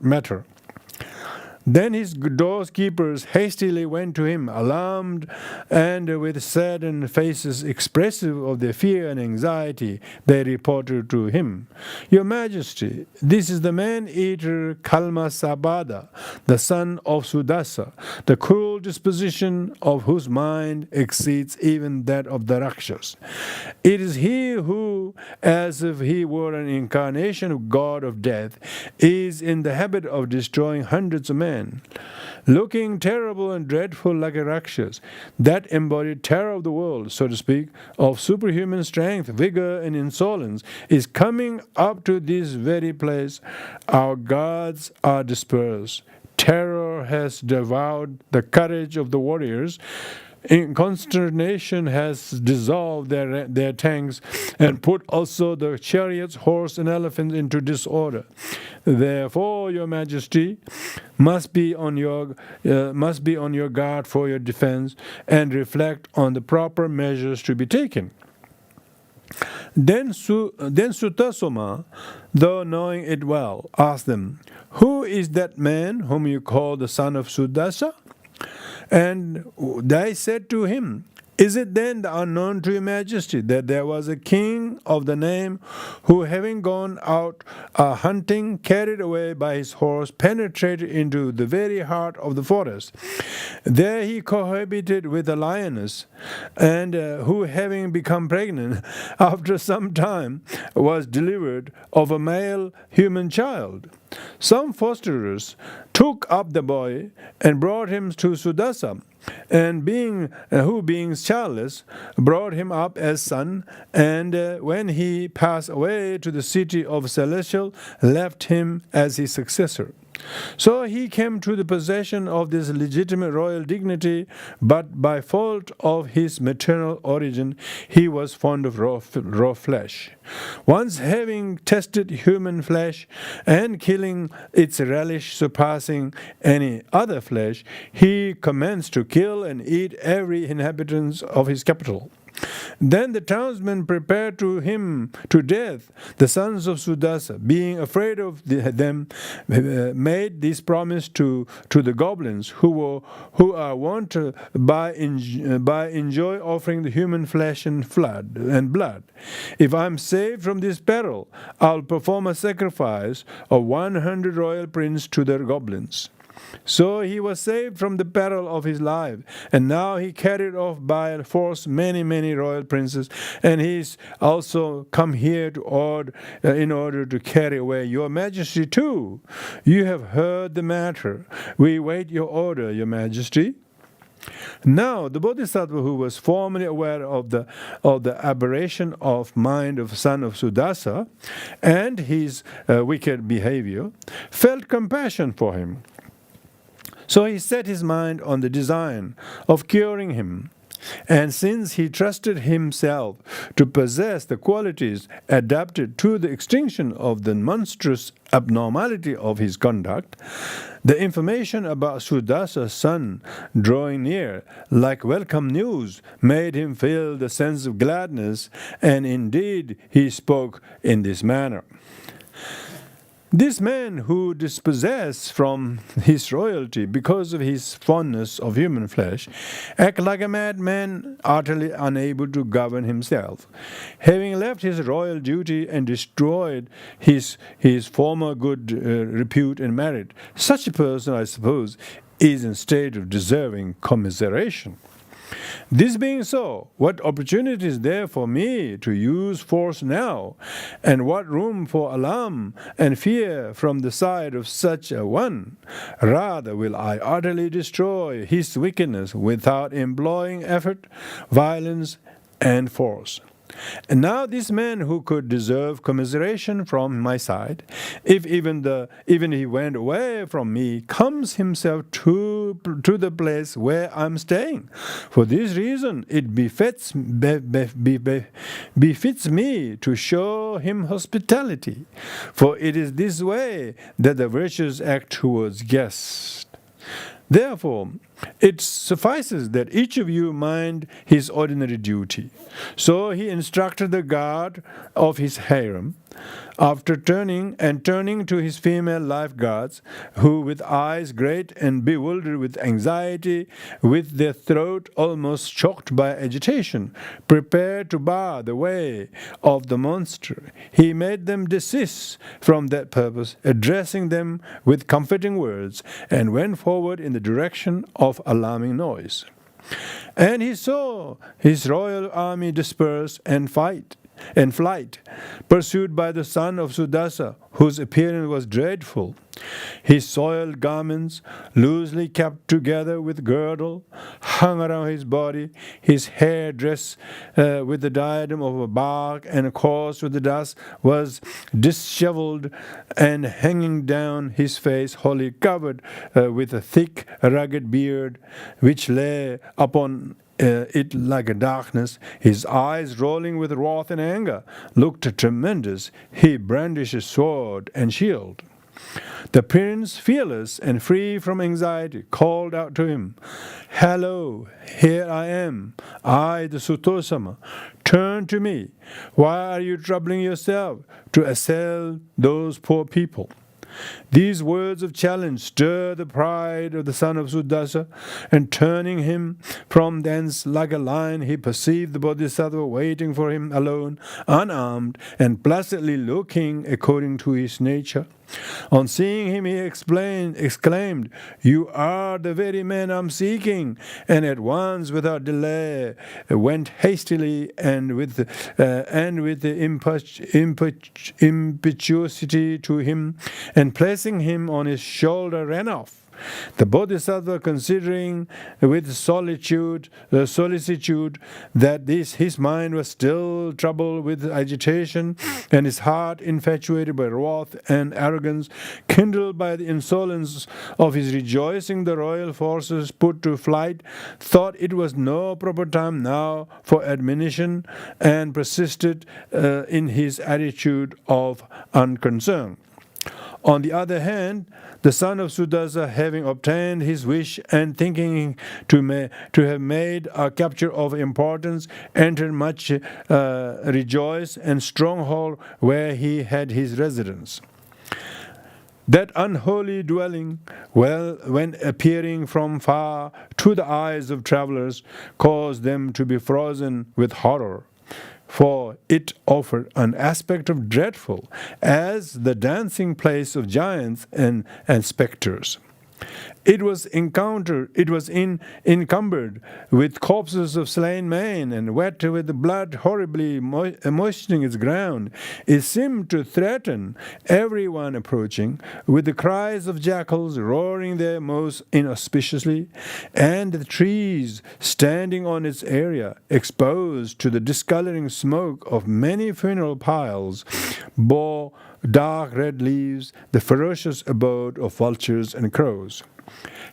Then his doorkeepers hastily went to him, alarmed and with saddened faces expressive of their fear and anxiety. They reported to him, "Your Majesty, this is the man-eater Kalmasabada, the son of Sudasa, the cruel disposition of whose mind exceeds even that of the Rakshas. It is he who, as if he were an incarnation of God of death, is in the habit of destroying hundreds of men. Looking terrible and dreadful like a Rakshas, that embodied terror of the world, so to speak, of superhuman strength, vigor, and insolence, is coming up to this very place. Our guards are dispersed. Terror has devoured the courage of the warriors. In consternation has dissolved their tanks and put also the chariots, horse, and elephants into disorder. Therefore, Your Majesty must be on your guard for your defense and reflect on the proper measures to be taken." Then Sutasoma, though knowing it well, asked them, "Who is that man whom you call the son of Sudasa?" And they said to him, "Is it then unknown to Your Majesty that there was a king of the name who, having gone out hunting, carried away by his horse, penetrated into the very heart of the forest. There he cohabited with a lioness, and who, having become pregnant, after some time was delivered of a male human child. some fosterers took up the boy and brought him to Suddasa, and who being childless brought him up as son, and when he passed away to the city of Celestial, left him as his successor. So he came to the possession of this legitimate royal dignity, but by fault of his maternal origin, he was fond of raw flesh. Once having tasted human flesh and killing its relish surpassing any other flesh, he commenced to kill and eat every inhabitant of his capital. Then the townsmen prepared to him to death the sons of Suddasa, being afraid of them, made this promise to the goblins, who are wont by enjoy offering the human flesh and blood. If I am saved from this peril, I'll perform a sacrifice of 100 royal princes to the goblins. So he was saved from the peril of his life, and now he carried off by force many royal princes, and he's also come here in order to carry away your majesty too. You have heard the matter. We wait your order, your majesty. Now the Bodhisattva, who was formerly aware of the aberration of mind of son of Suddasa and his wicked behavior, felt compassion for him. So he set his mind on the design of curing him. And since he trusted himself to possess the qualities adapted to the extinction of the monstrous abnormality of his conduct, the information about Sudasa's son drawing near, like welcome news, made him feel the sense of gladness, and indeed he spoke in this manner. This man who dispossessed from his royalty because of his fondness of human flesh acted like a madman, utterly unable to govern himself. Having left his royal duty and destroyed his former good repute and merit, such a person, I suppose, is in state of deserving commiseration. This being so, what opportunity is there for me to use force now, and what room for alarm and fear from the side of such a one? Rather will I utterly destroy his wickedness without employing effort, violence, and force. And now this man who could deserve commiseration from my side, if even he went away from me, comes himself to the place where I am staying. For this reason it befits me to show him hospitality, for it is this way that the virtuous act towards guests. Therefore, it suffices that each of you mind his ordinary duty. So he instructed the guard of his harem, after turning to his female lifeguards, who with eyes great and bewildered with anxiety, with their throat almost choked by agitation, prepared to bar the way of the monster. He made them desist from that purpose, addressing them with comforting words, and went forward in the direction of alarming noise. And he saw his royal army disperse and flight, pursued by the son of Suddasa, whose appearance was dreadful. His soiled garments, loosely kept together with girdle, hung around his body, his hair dressed with the diadem of a bark and coarse with the dust, was disheveled and hanging down his face, wholly covered with a thick, rugged beard, which lay upon it like a darkness. His eyes, rolling with wrath and anger, looked tremendous. He brandished a sword and shield. The prince, fearless and free from anxiety, called out to him, "Hello, here I am, I the Suttosama. Turn to me. Why are you troubling yourself to assail those poor people?" These words of challenge stirred the pride of the son of Suddasa, and turning him from thence like a lion, he perceived the Bodhisattva waiting for him alone, unarmed, and placidly looking according to his nature. On seeing him, he exclaimed, "You are the very man I'm seeking," and at once, without delay, went hastily and with the impetuosity to him, and placing him on his shoulder, ran off. The Bodhisattva, considering with solicitude that his mind was still troubled with agitation, and his heart infatuated by wrath and arrogance, kindled by the insolence of his rejoicing the royal forces put to flight, thought it was no proper time now for admonition, and persisted in his attitude of unconcern. On the other hand, the son of Suddasa, having obtained his wish and thinking to have made a capture of importance, entered much rejoiced and stronghold where he had his residence. That unholy dwelling, when appearing from far to the eyes of travelers, caused them to be frozen with horror, for it offered an aspect of dreadful, as the dancing place of giants and spectres. It was encumbered with corpses of slain men, and wet with blood horribly moistening its ground. It seemed to threaten everyone approaching, with the cries of jackals roaring there most inauspiciously, and the trees standing on its area, exposed to the discoloring smoke of many funeral piles, bore dark red leaves, the ferocious abode of vultures and crows.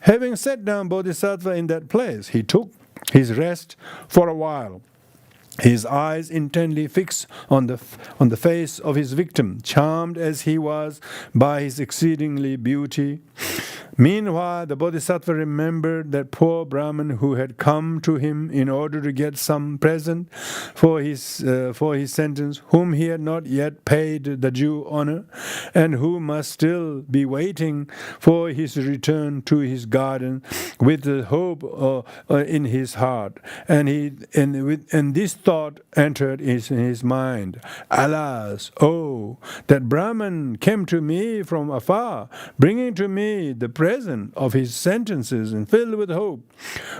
Having sat down Bodhisattva in that place, he took his rest for a while, his eyes intently fixed on the face of his victim, charmed as he was by his exceedingly beauty. Meanwhile, the Bodhisattva remembered that poor Brahmin who had come to him in order to get some present for his sentence, whom he had not yet paid the due honor, and who must still be waiting for his return to his garden with the hope in his heart. And this thought entered in his mind: "Alas, oh, that Brahman came to me from afar, bringing to me the present of his sentences and filled with hope.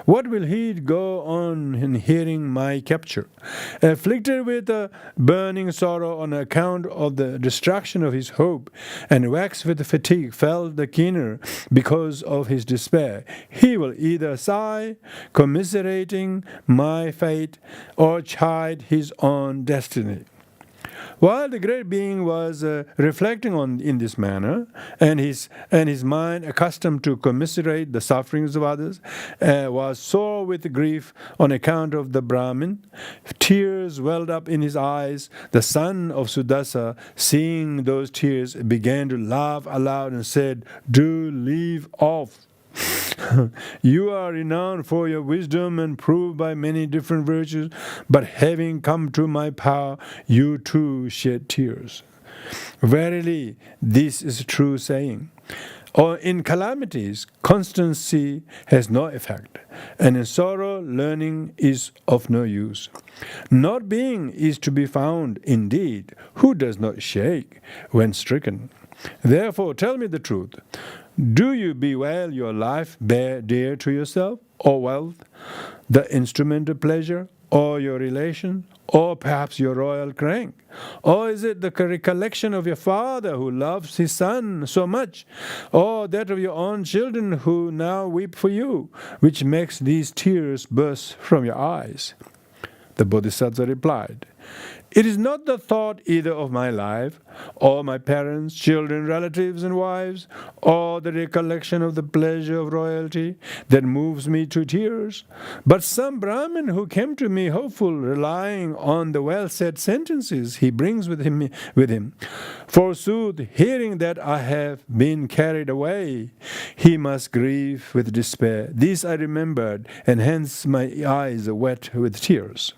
What will he go on in hearing my capture? Afflicted with a burning sorrow on account of the destruction of his hope, and waxed with fatigue, felt the keener because of his despair, he will either sigh, commiserating my fate, or chide his own destiny." While the great being was reflecting in this manner, and his mind, accustomed to commiserate the sufferings of others, was sore with grief on account of the Brahmin, tears welled up in his eyes. The son of Suddasa, seeing those tears, began to laugh aloud and said, "Do leave off. You are renowned for your wisdom and proved by many different virtues, but having come to my power, you too shed tears." Verily, this is a true saying. Or in calamities, constancy has no effect, and in sorrow, learning is of no use. Not being is to be found, indeed, who does not shake when stricken. Therefore, tell me the truth. Do you bewail your life dear to yourself, or wealth, the instrument of pleasure, or your relation, or perhaps your royal rank? Or is it the recollection of your father who loves his son so much, or that of your own children who now weep for you, which makes these tears burst from your eyes? The Bodhisattva replied, "It is not the thought either of my life, or my parents, children, relatives, and wives, or the recollection of the pleasure of royalty that moves me to tears, but some Brahmin who came to me hopeful, relying on the well-said sentences he brings with him. Forsooth, hearing that I have been carried away, he must grieve with despair. This I remembered, and hence my eyes are wet with tears."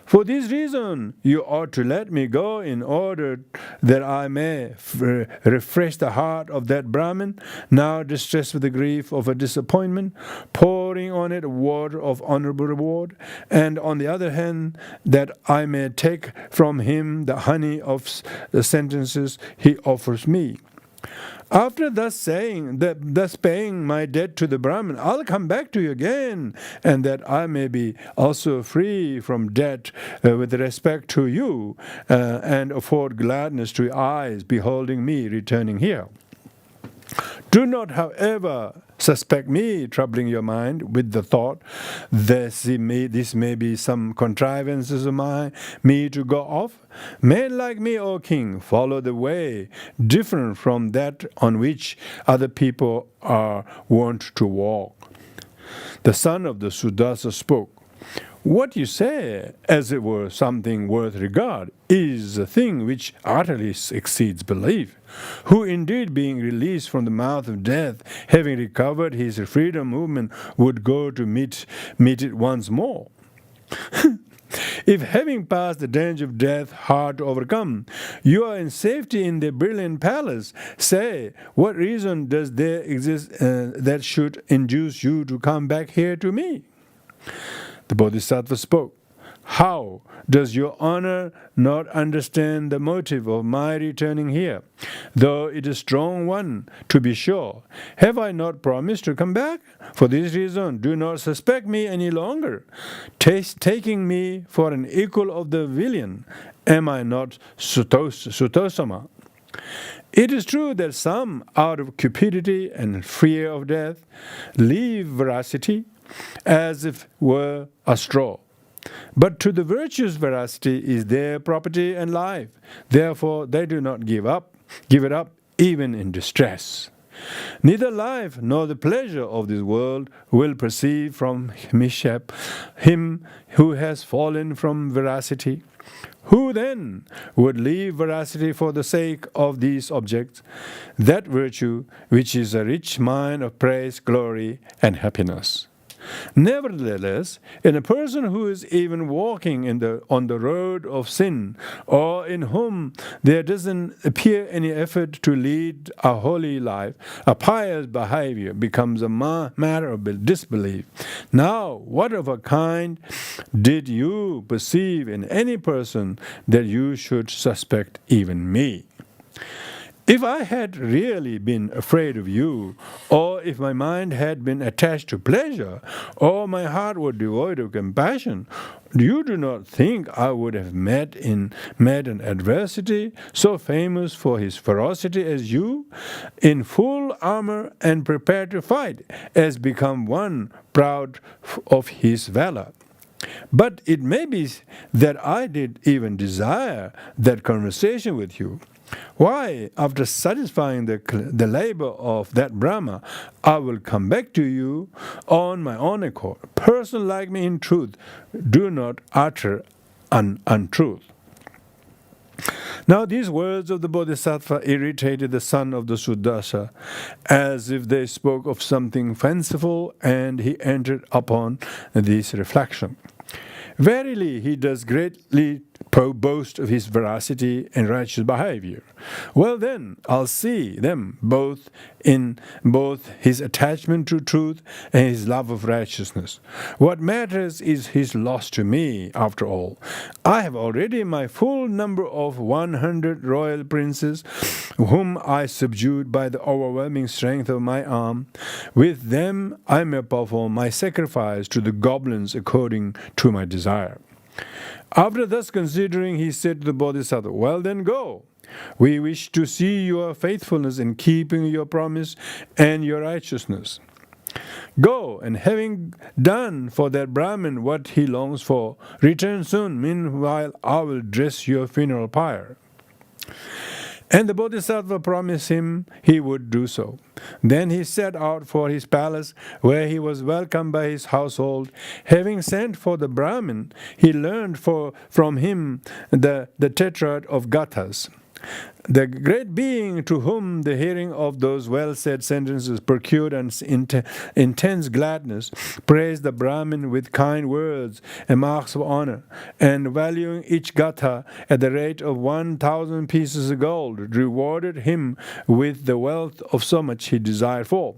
For this reason, you ought to let me go in order that I may refresh the heart of that Brahmin, now distressed with the grief of a disappointment, pouring on it water of honorable reward, and on the other hand, that I may take from him the honey of the sentences he offers me. After thus paying my debt to the Brahmin, I'll come back to you again, and that I may be also free from debt with respect to you, and afford gladness to your eyes beholding me returning here. Do not, however, suspect me troubling your mind with the thought this may be some contrivances of me to go off. Men like me, O king, follow the way different from that on which other people are wont to walk. The son of the Suddasa spoke. What you say, as it were something worth regard, is a thing which utterly exceeds belief. Who indeed, being released from the mouth of death, having recovered his freedom movement, would go to meet it once more? If having passed the danger of death hard to overcome, you are in safety in the brilliant palace, say, what reason does there exist that should induce you to come back here to me? The Bodhisattva spoke. How does your honor not understand the motive of my returning here, though it is a strong one, to be sure? Have I not promised to come back? For this reason, do not suspect me any longer, taking me for an equal of the villain. Am I not Sutosama? It is true that some, out of cupidity and fear of death, leave veracity as if were a straw. But to the virtuous veracity is their property and life. Therefore they do not give it up even in distress. Neither life nor the pleasure of this world will perceive from mishap him who has fallen from veracity. Who then would leave veracity for the sake of these objects, that virtue which is a rich mine of praise, glory, and happiness? Nevertheless, in a person who is even walking on the road of sin, or in whom there doesn't appear any effort to lead a holy life, a pious behavior becomes a matter of disbelief. Now, what of a kind did you perceive in any person that you should suspect even me? If I had really been afraid of you, or if my mind had been attached to pleasure, or my heart were devoid of compassion, you do not think I would have met an adversity so famous for his ferocity as you, in full armor and prepared to fight, as become one proud of his valor? But it may be that I did even desire that conversation with you. Why, after satisfying the labor of that Brahma, I will come back to you on my own accord. A person like me in truth, do not utter untruth. Now these words of the Bodhisattva irritated the son of the Suddasa, as if they spoke of something fanciful, and he entered upon this reflection. Verily, he does greatly boast of his veracity and righteous behavior. Well then, I'll see them both in both his attachment to truth and his love of righteousness. What matters is his loss to me, after all. I have already my full number of 100 royal princes, whom I subdued by the overwhelming strength of my arm. With them I may perform my sacrifice to the goblins according to my desire. After thus considering, he said to the Bodhisattva, well then go. We wish to see your faithfulness in keeping your promise and your righteousness. Go, and having done for that Brahmin what he longs for, return soon. Meanwhile, I will dress your funeral pyre. And the Bodhisattva promised him he would do so. Then he set out for his palace, where he was welcomed by his household. Having sent for the Brahmin, he learned from him the tetrad of Gathas. The great being to whom the hearing of those well-said sentences procured an intense gladness praised the Brahmin with kind words and marks of honor, and valuing each gatha at the rate of 1,000 pieces of gold, rewarded him with the wealth of so much he desired for.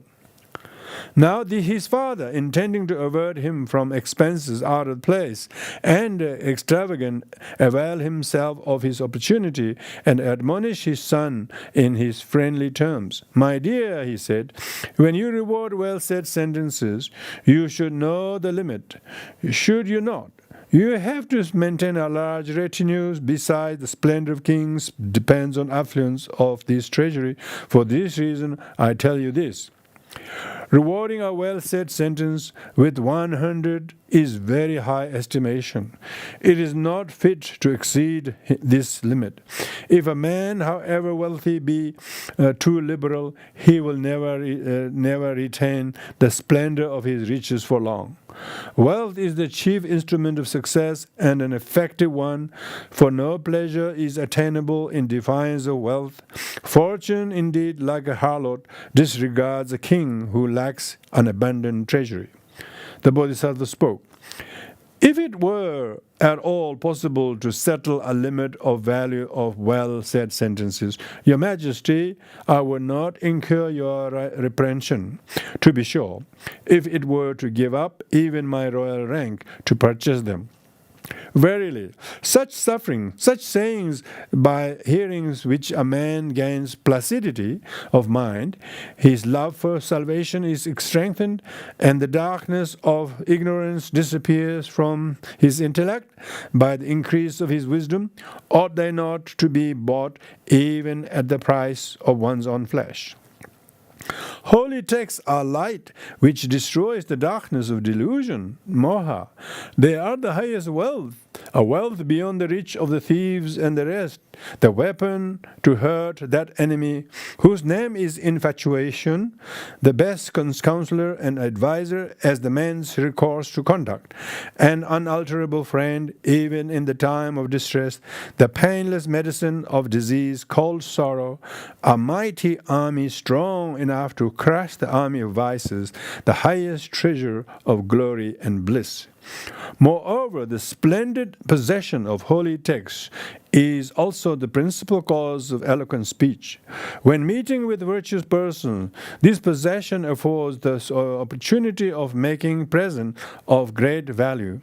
Now his father, intending to avert him from expenses out of place and extravagant, avail himself of his opportunity and admonish his son in his friendly terms. "My dear," he said, "when you reward well-said sentences, you should know the limit. Should you not? You have to maintain a large retinue. Besides, the splendor of kings depends on affluence of this treasury. For this reason, I tell you this. Rewarding a well-said sentence with 100 is very high estimation. It is not fit to exceed this limit. If a man, however wealthy, be too liberal, he will never retain the splendor of his riches for long. Wealth is the chief instrument of success and an effective one, for no pleasure is attainable in defiance of wealth. Fortune, indeed, like a harlot, disregards a king who lacks an abundant treasury." The Bodhisattva spoke. "If it were at all possible to settle a limit of value of well-said sentences, Your Majesty, I would not incur your reprehension. To be sure, if it were to give up even my royal rank to purchase them. Verily, such suffering, such sayings by hearings which a man gains placidity of mind, his love for salvation is strengthened, and the darkness of ignorance disappears from his intellect by the increase of his wisdom, ought they not to be bought even at the price of one's own flesh? Holy texts are light which destroys the darkness of delusion, moha. They are the highest wealth, a wealth beyond the reach of the thieves and the rest, the weapon to hurt that enemy whose name is infatuation, the best counselor and adviser as the man's recourse to conduct, an unalterable friend even in the time of distress, the painless medicine of disease called sorrow, a mighty army strong enough to crush the army of vices, the highest treasure of glory and bliss. Moreover, the splendid possession of holy texts is also the principal cause of eloquent speech. When meeting with virtuous persons, this possession affords the opportunity of making present of great value.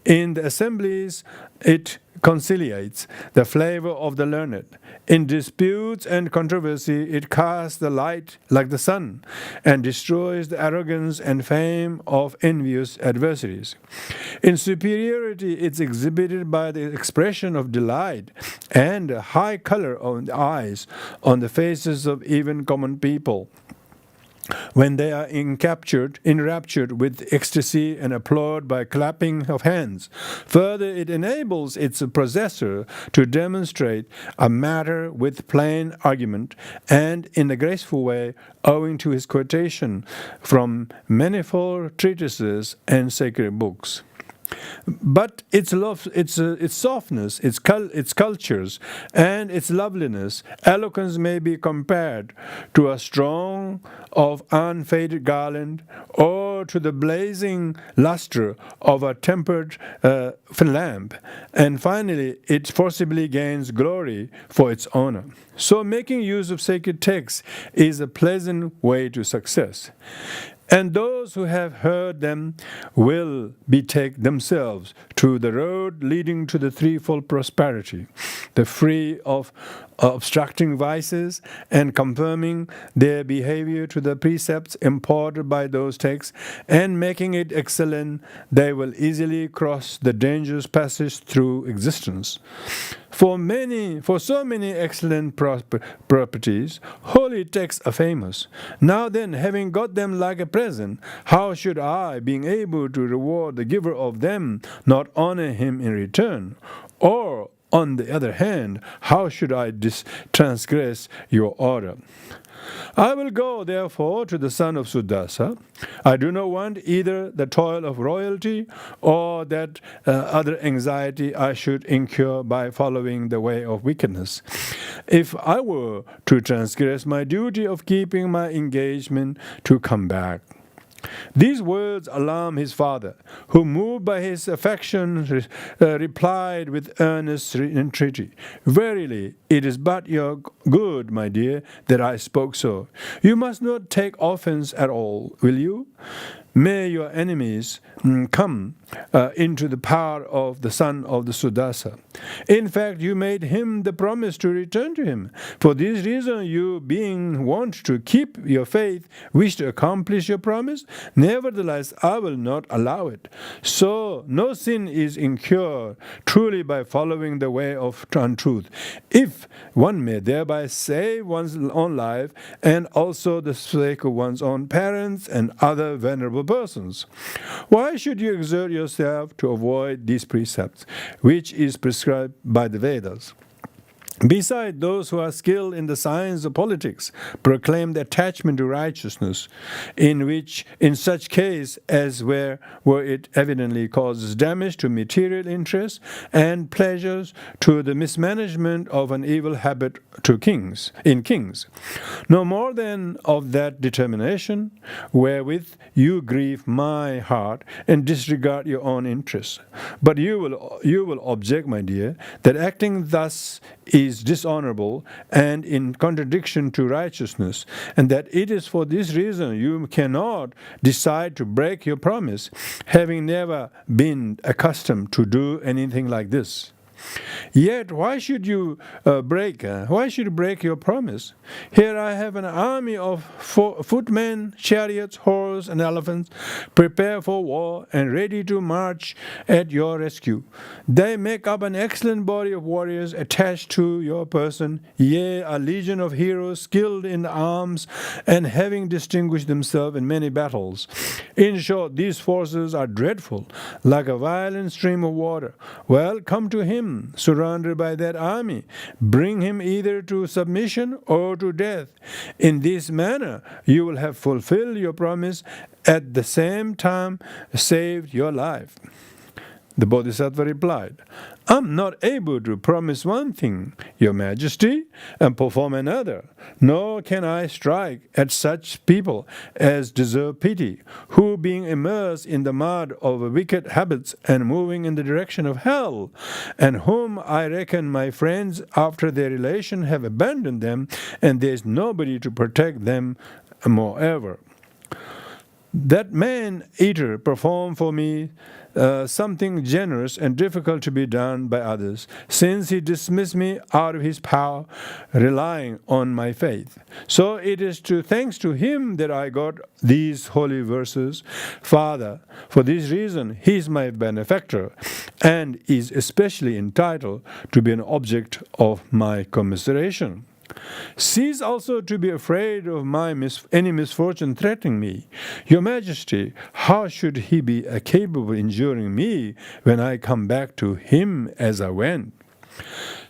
In the assemblies, it conciliates the flavor of the learned. In disputes and controversy, it casts the light like the sun, and destroys the arrogance and fame of envious adversaries. In superiority, it's exhibited by the expression of delight and a high color on the eyes, on the faces of even common people, when they are enraptured with ecstasy and applaud by clapping of hands. Further, it enables its possessor to demonstrate a matter with plain argument and in a graceful way, owing to his quotation from manifold treatises and sacred books. But its softness, its cultures, and its loveliness, eloquence may be compared to a strong of unfaded garland, or to the blazing luster of a tempered lamp, and finally it forcibly gains glory for its honor. So making use of sacred texts is a pleasant way to success. And those who have heard them will betake themselves to the road leading to the threefold prosperity, the free of obstructing vices and confirming their behavior to the precepts imparted by those texts, and making it excellent, they will easily cross the dangerous passage through existence. For so many excellent properties, holy texts are famous. Now then, having got them like a present, how should I, being able to reward the giver of them, not honor him in return? Or, on the other hand, how should I transgress your order? I will go, therefore, to the son of Suddasa. I do not want either the toil of royalty or that other anxiety I should incur by following the way of wickedness. If I were to transgress my duty of keeping my engagement to come back. These words alarmed his father, who, moved by his affection, replied with earnest entreaty, "Verily, it is but your good, my dear, that I spoke so. You must not take offense at all, will you? May your enemies come into the power of the son of the Suddasa. In fact, you made him the promise to return to him. For this reason, you, being wont to keep your faith, wish to accomplish your promise. Nevertheless, I will not allow it. So, no sin is incurred truly by following the way of untruth, if one may thereby save one's own life and also the sake of one's own parents and other venerable persons. Why should you exert yourself to avoid these precepts, which is prescribed by the Vedas? Besides, those who are skilled in the science of politics proclaim the attachment to righteousness, in such case as where it evidently causes damage to material interests and pleasures to the mismanagement of an evil habit to kings. No more than of that determination wherewith you grieve my heart and disregard your own interests. But you will object, my dear, that acting thus is dishonorable and in contradiction to righteousness, and that it is for this reason you cannot decide to break your promise, having never been accustomed to do anything like this. Yet, why should you break your promise? Here I have an army of footmen, chariots, horses, and elephants, prepared for war and ready to march at your rescue. They make up an excellent body of warriors attached to your person, yea, a legion of heroes skilled in arms and having distinguished themselves in many battles. In short, these forces are dreadful, like a violent stream of water. Well, come to him, surrounded by that army. Bring him either to submission or to death. In this manner, you will have fulfilled your promise, at the same time saved your life. The Bodhisattva replied, I am not able to promise one thing, Your Majesty, and perform another, nor can I strike at such people as deserve pity, who, being immersed in the mud of wicked habits and moving in the direction of hell, and whom I reckon my friends after their relation have abandoned them, and there is nobody to protect them moreover. That man-eater performed for me something generous and difficult to be done by others, since he dismissed me out of his power, relying on my faith. So it is thanks to him that I got these holy verses. Father, for this reason, he is my benefactor, and is especially entitled to be an object of my commiseration. Cease also to be afraid of any misfortune threatening me. Your Majesty, how should he be capable of injuring me when I come back to him as I went?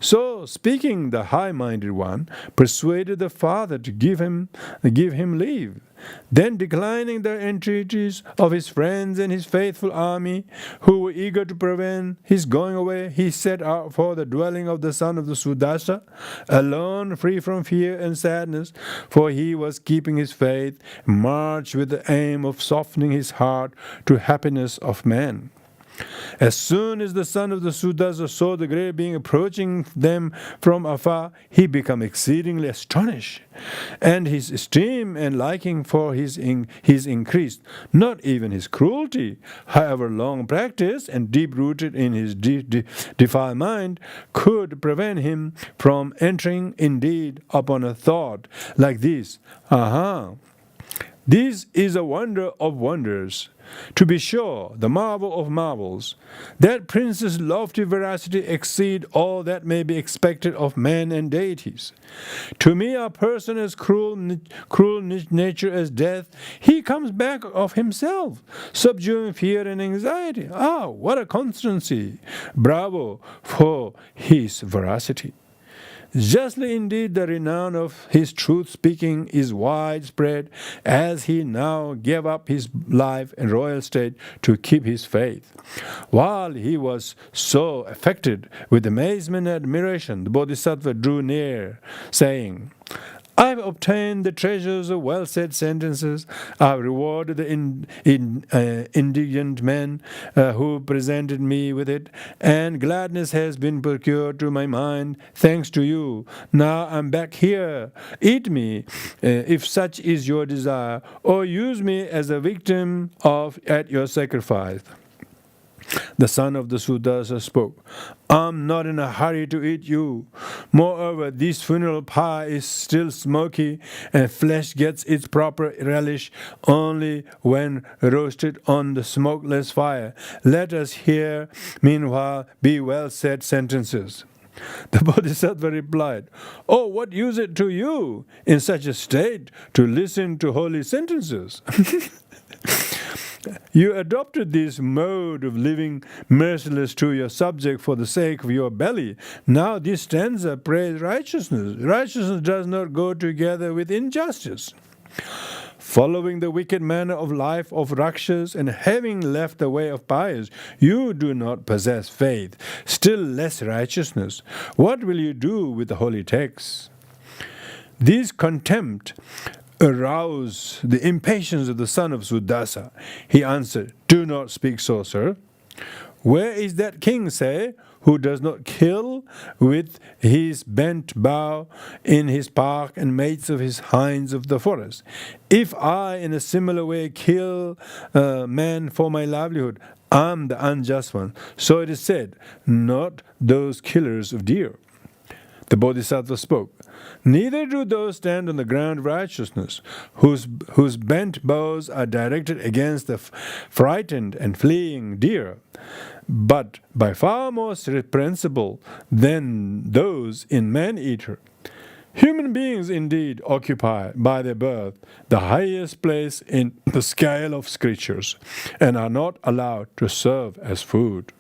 So, speaking, the high-minded one persuaded the father to give him leave. Then, declining the entreaties of his friends and his faithful army, who were eager to prevent his going away, he set out for the dwelling of the son of the Suddasa, alone, free from fear and sadness, for he was keeping his faith, marched with the aim of softening his heart to happiness of man. As soon as the son of the Suddasa saw the great being approaching them from afar, he became exceedingly astonished, and his esteem and liking for his increased. Not even his cruelty, however long practiced and deep-rooted in his defiled mind, could prevent him from entering indeed upon a thought like this. This is a wonder of wonders. To be sure, the marvel of marvels. That prince's lofty veracity exceed all that may be expected of men and deities. To me, a person as cruel nature as death, he comes back of himself, subduing fear and anxiety. Ah, what a constancy! Bravo for his veracity. Justly indeed the renown of his truth-speaking is widespread, as he now gave up his life and royal state to keep his faith. While he was so affected with amazement and admiration, the Bodhisattva drew near, saying, I have obtained the treasures of well-said sentences. I have rewarded the indigent men who presented me with it, and gladness has been procured to my mind, thanks to you. Now I am back here. Eat me, if such is your desire, or use me as a victim at your sacrifice. The son of the Suddasa spoke, I am not in a hurry to eat you. Moreover, this funeral pie is still smoky, and flesh gets its proper relish only when roasted on the smokeless fire. Let us here, meanwhile, be well said sentences. The Bodhisattva replied, Oh, what use it to you in such a state to listen to holy sentences? You adopted this mode of living merciless to your subject for the sake of your belly. Now this stanza praise righteousness. Righteousness does not go together with injustice. Following the wicked manner of life of Rakshas and having left the way of pious, you do not possess faith, still less righteousness. What will you do with the holy texts? This contempt arouse the impatience of the son of Suddasa. He answered, Do not speak so, sir. Where is that king, say, who does not kill with his bent bow in his park and mates of his hinds of the forest? If I in a similar way kill man for my livelihood, I am the unjust one. So it is said, not those killers of deer. The Bodhisattva spoke, Neither do those stand on the ground of righteousness, whose bent bows are directed against the frightened and fleeing deer, but by far more reprehensible than those in man-eater. Human beings indeed occupy, by their birth, the highest place in the scale of creatures, and are not allowed to serve as food.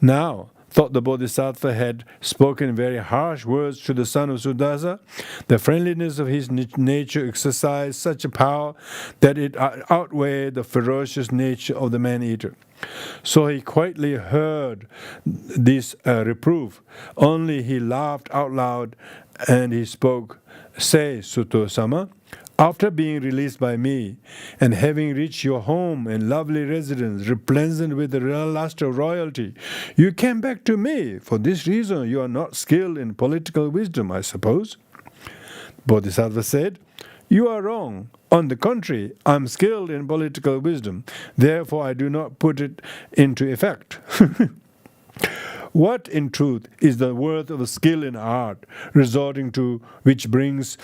Now, thought the Bodhisattva had spoken very harsh words to the son of Suddasa, the friendliness of his nature exercised such a power that it outweighed the ferocious nature of the man-eater. So he quietly heard this reproof. Only he laughed out loud and he spoke, Say, Sutto-sama, after being released by me, and having reached your home and lovely residence, resplendent with the luster of royalty, you came back to me. For this reason, you are not skilled in political wisdom, I suppose. Bodhisattva said, You are wrong. On the contrary, I am skilled in political wisdom. Therefore, I do not put it into effect. What, in truth, is the worth of a skill in art, resorting to which brings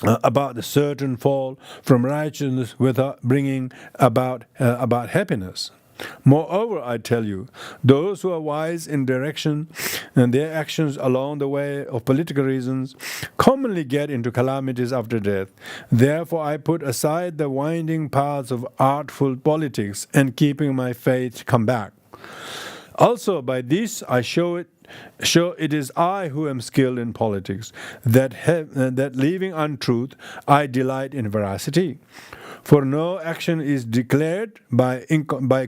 about the certain fall from righteousness without bringing about happiness? Moreover, I tell you, those who are wise in direction and their actions along the way of political reasons commonly get into calamities after death. Therefore, I put aside the winding paths of artful politics and keeping my faith come back. Also, by this I show it is I who am skilled in politics, that leaving untruth, I delight in veracity. For no action is declared by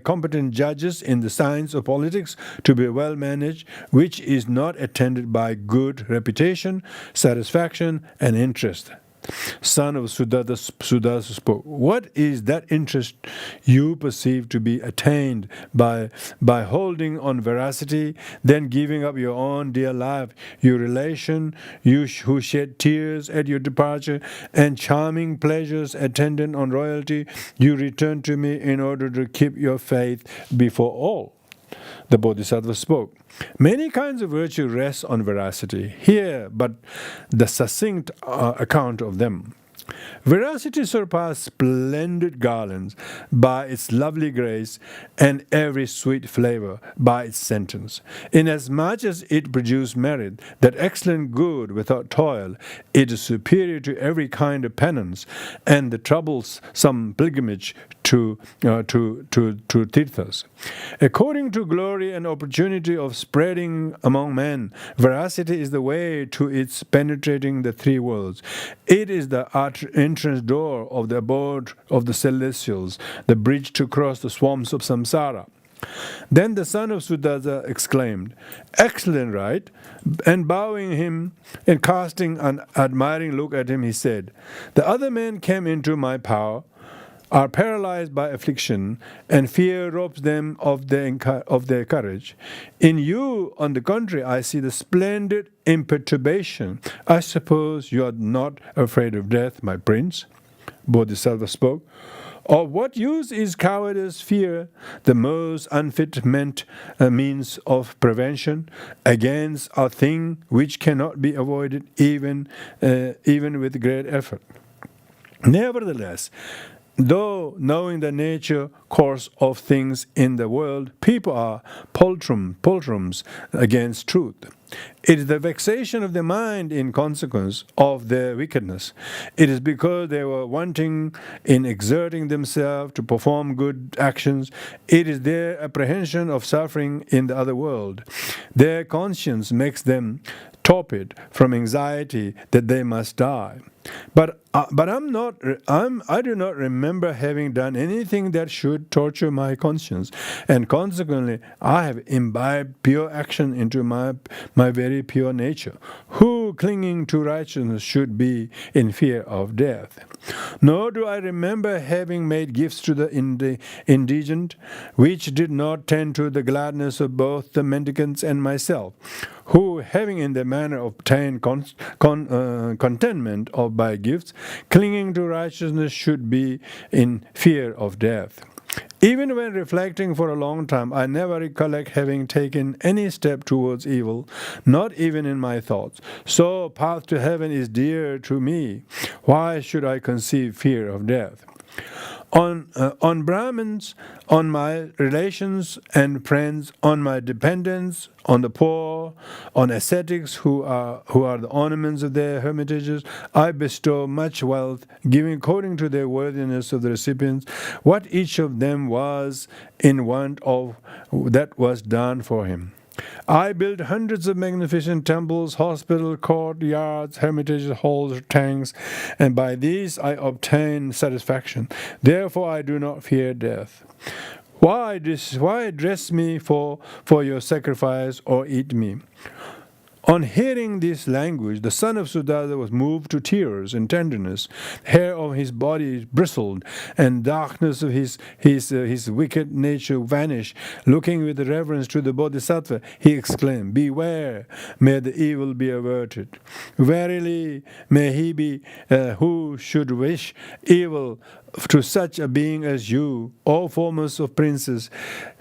competent judges in the science of politics to be well managed, which is not attended by good reputation, satisfaction, and interest. Son of Suddasa spoke, What is that interest you perceive to be attained by holding on veracity, then giving up your own dear life, your relation, who shed tears at your departure, and charming pleasures attendant on royalty, you return to me in order to keep your faith before all? The Bodhisattva spoke, Many kinds of virtue rest on veracity. Here, but the succinct account of them. Veracity surpassed splendid garlands by its lovely grace and every sweet flavor by its sentence. Inasmuch as it produced merit, that excellent good without toil, it is superior to every kind of penance and the troublesome pilgrimage to tirthas. According to glory and opportunity of spreading among men, veracity is the way to its penetrating the three worlds. It is the entrance door of the abode of the celestials, the bridge to cross the swamps of samsara. Then the son of Sudaza exclaimed, "Excellent right," and bowing him and casting an admiring look at him, he said, "The other men came into my power, are paralyzed by affliction, and fear robs them of their courage. In you, on the contrary, I see the splendid imperturbation. I suppose you are not afraid of death, my prince." Bodhisattva spoke. "Of what use is cowardice, fear, the most unfit means of prevention against a thing which cannot be avoided even with great effort? Nevertheless, though knowing the nature course of things in the world, people are poltrums against truth. It is the vexation of the mind in consequence of their wickedness. It is because they were wanting in exerting themselves to perform good actions. It is their apprehension of suffering in the other world. Their conscience makes them torpid from anxiety that they must die. But I do not remember having done anything that should torture my conscience, and consequently I have imbibed pure action into my very pure nature. Who, clinging to righteousness, should be in fear of death? Nor do I remember having made gifts to the indigent, which did not tend to the gladness of both the mendicants and myself, who, having in their manner obtained contentment by gifts, clinging to righteousness, should be in fear of death. Even when reflecting for a long time, I never recollect having taken any step towards evil, not even in my thoughts. So, path to heaven is dear to me. Why should I conceive fear of death? On Brahmins, on my relations and friends, on my dependents, on the poor, on ascetics who are the ornaments of their hermitages, I bestow much wealth, giving according to their worthiness of the recipients what each of them was in want of, that was done for him. I built hundreds of magnificent temples, hospitals, courtyards, hermitages, halls, tanks, and by these I obtained satisfaction. Therefore I do not fear death. Why dress me for your sacrifice or eat me? On hearing this language, the son of Sudaza was moved to tears and tenderness. Hair of his body bristled, and darkness of his wicked nature vanished. Looking with reverence to the Bodhisattva, he exclaimed, "Beware! May the evil be averted. Verily, may he be who should wish evil to such a being as you, O foremost of princes.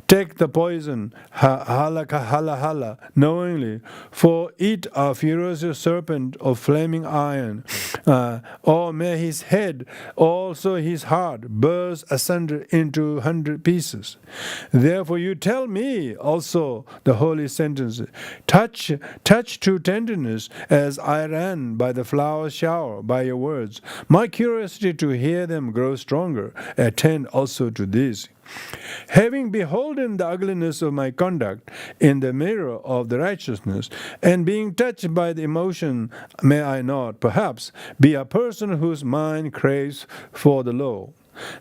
Take the poison, hala, knowingly, for eat a ferocious serpent of flaming iron, or may his head, also his heart, burst asunder into 100 pieces. Therefore you tell me also the holy sentences. Touch to tenderness as I ran by the flower shower by your words. My curiosity to hear them grows stronger. Attend also to this. Having beholden the ugliness of my conduct in the mirror of the righteousness, and being touched by the emotion, may I not, perhaps, be a person whose mind craves for the law?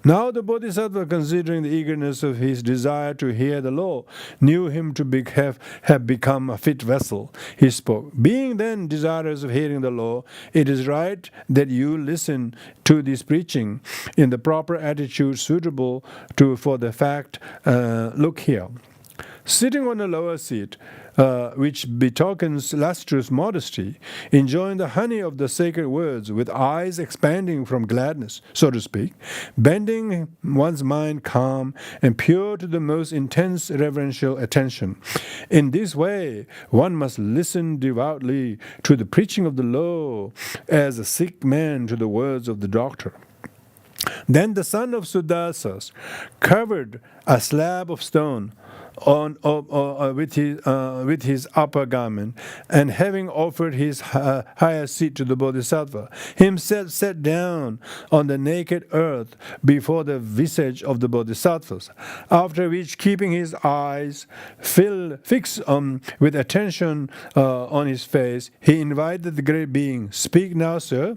Now the Bodhisattva, considering the eagerness of his desire to hear the law, knew him to have become a fit vessel. He spoke, "Being then desirous of hearing the law, it is right that you listen to this preaching in the proper attitude suitable for the fact. Look here. Sitting on a lower seat, which betokens lustrous modesty, enjoying the honey of the sacred words with eyes expanding from gladness, so to speak, bending one's mind calm and pure to the most intense reverential attention. In this way, one must listen devoutly to the preaching of the law as a sick man to the words of the doctor. Then the son of Sudarsas covered a slab of stone with his upper garment, and having offered his higher seat to the Bodhisattva, himself sat down on the naked earth before the visage of the Bodhisattvas, after which, keeping his eyes fixed with attention on his face, he invited the great being, "Speak now, sir."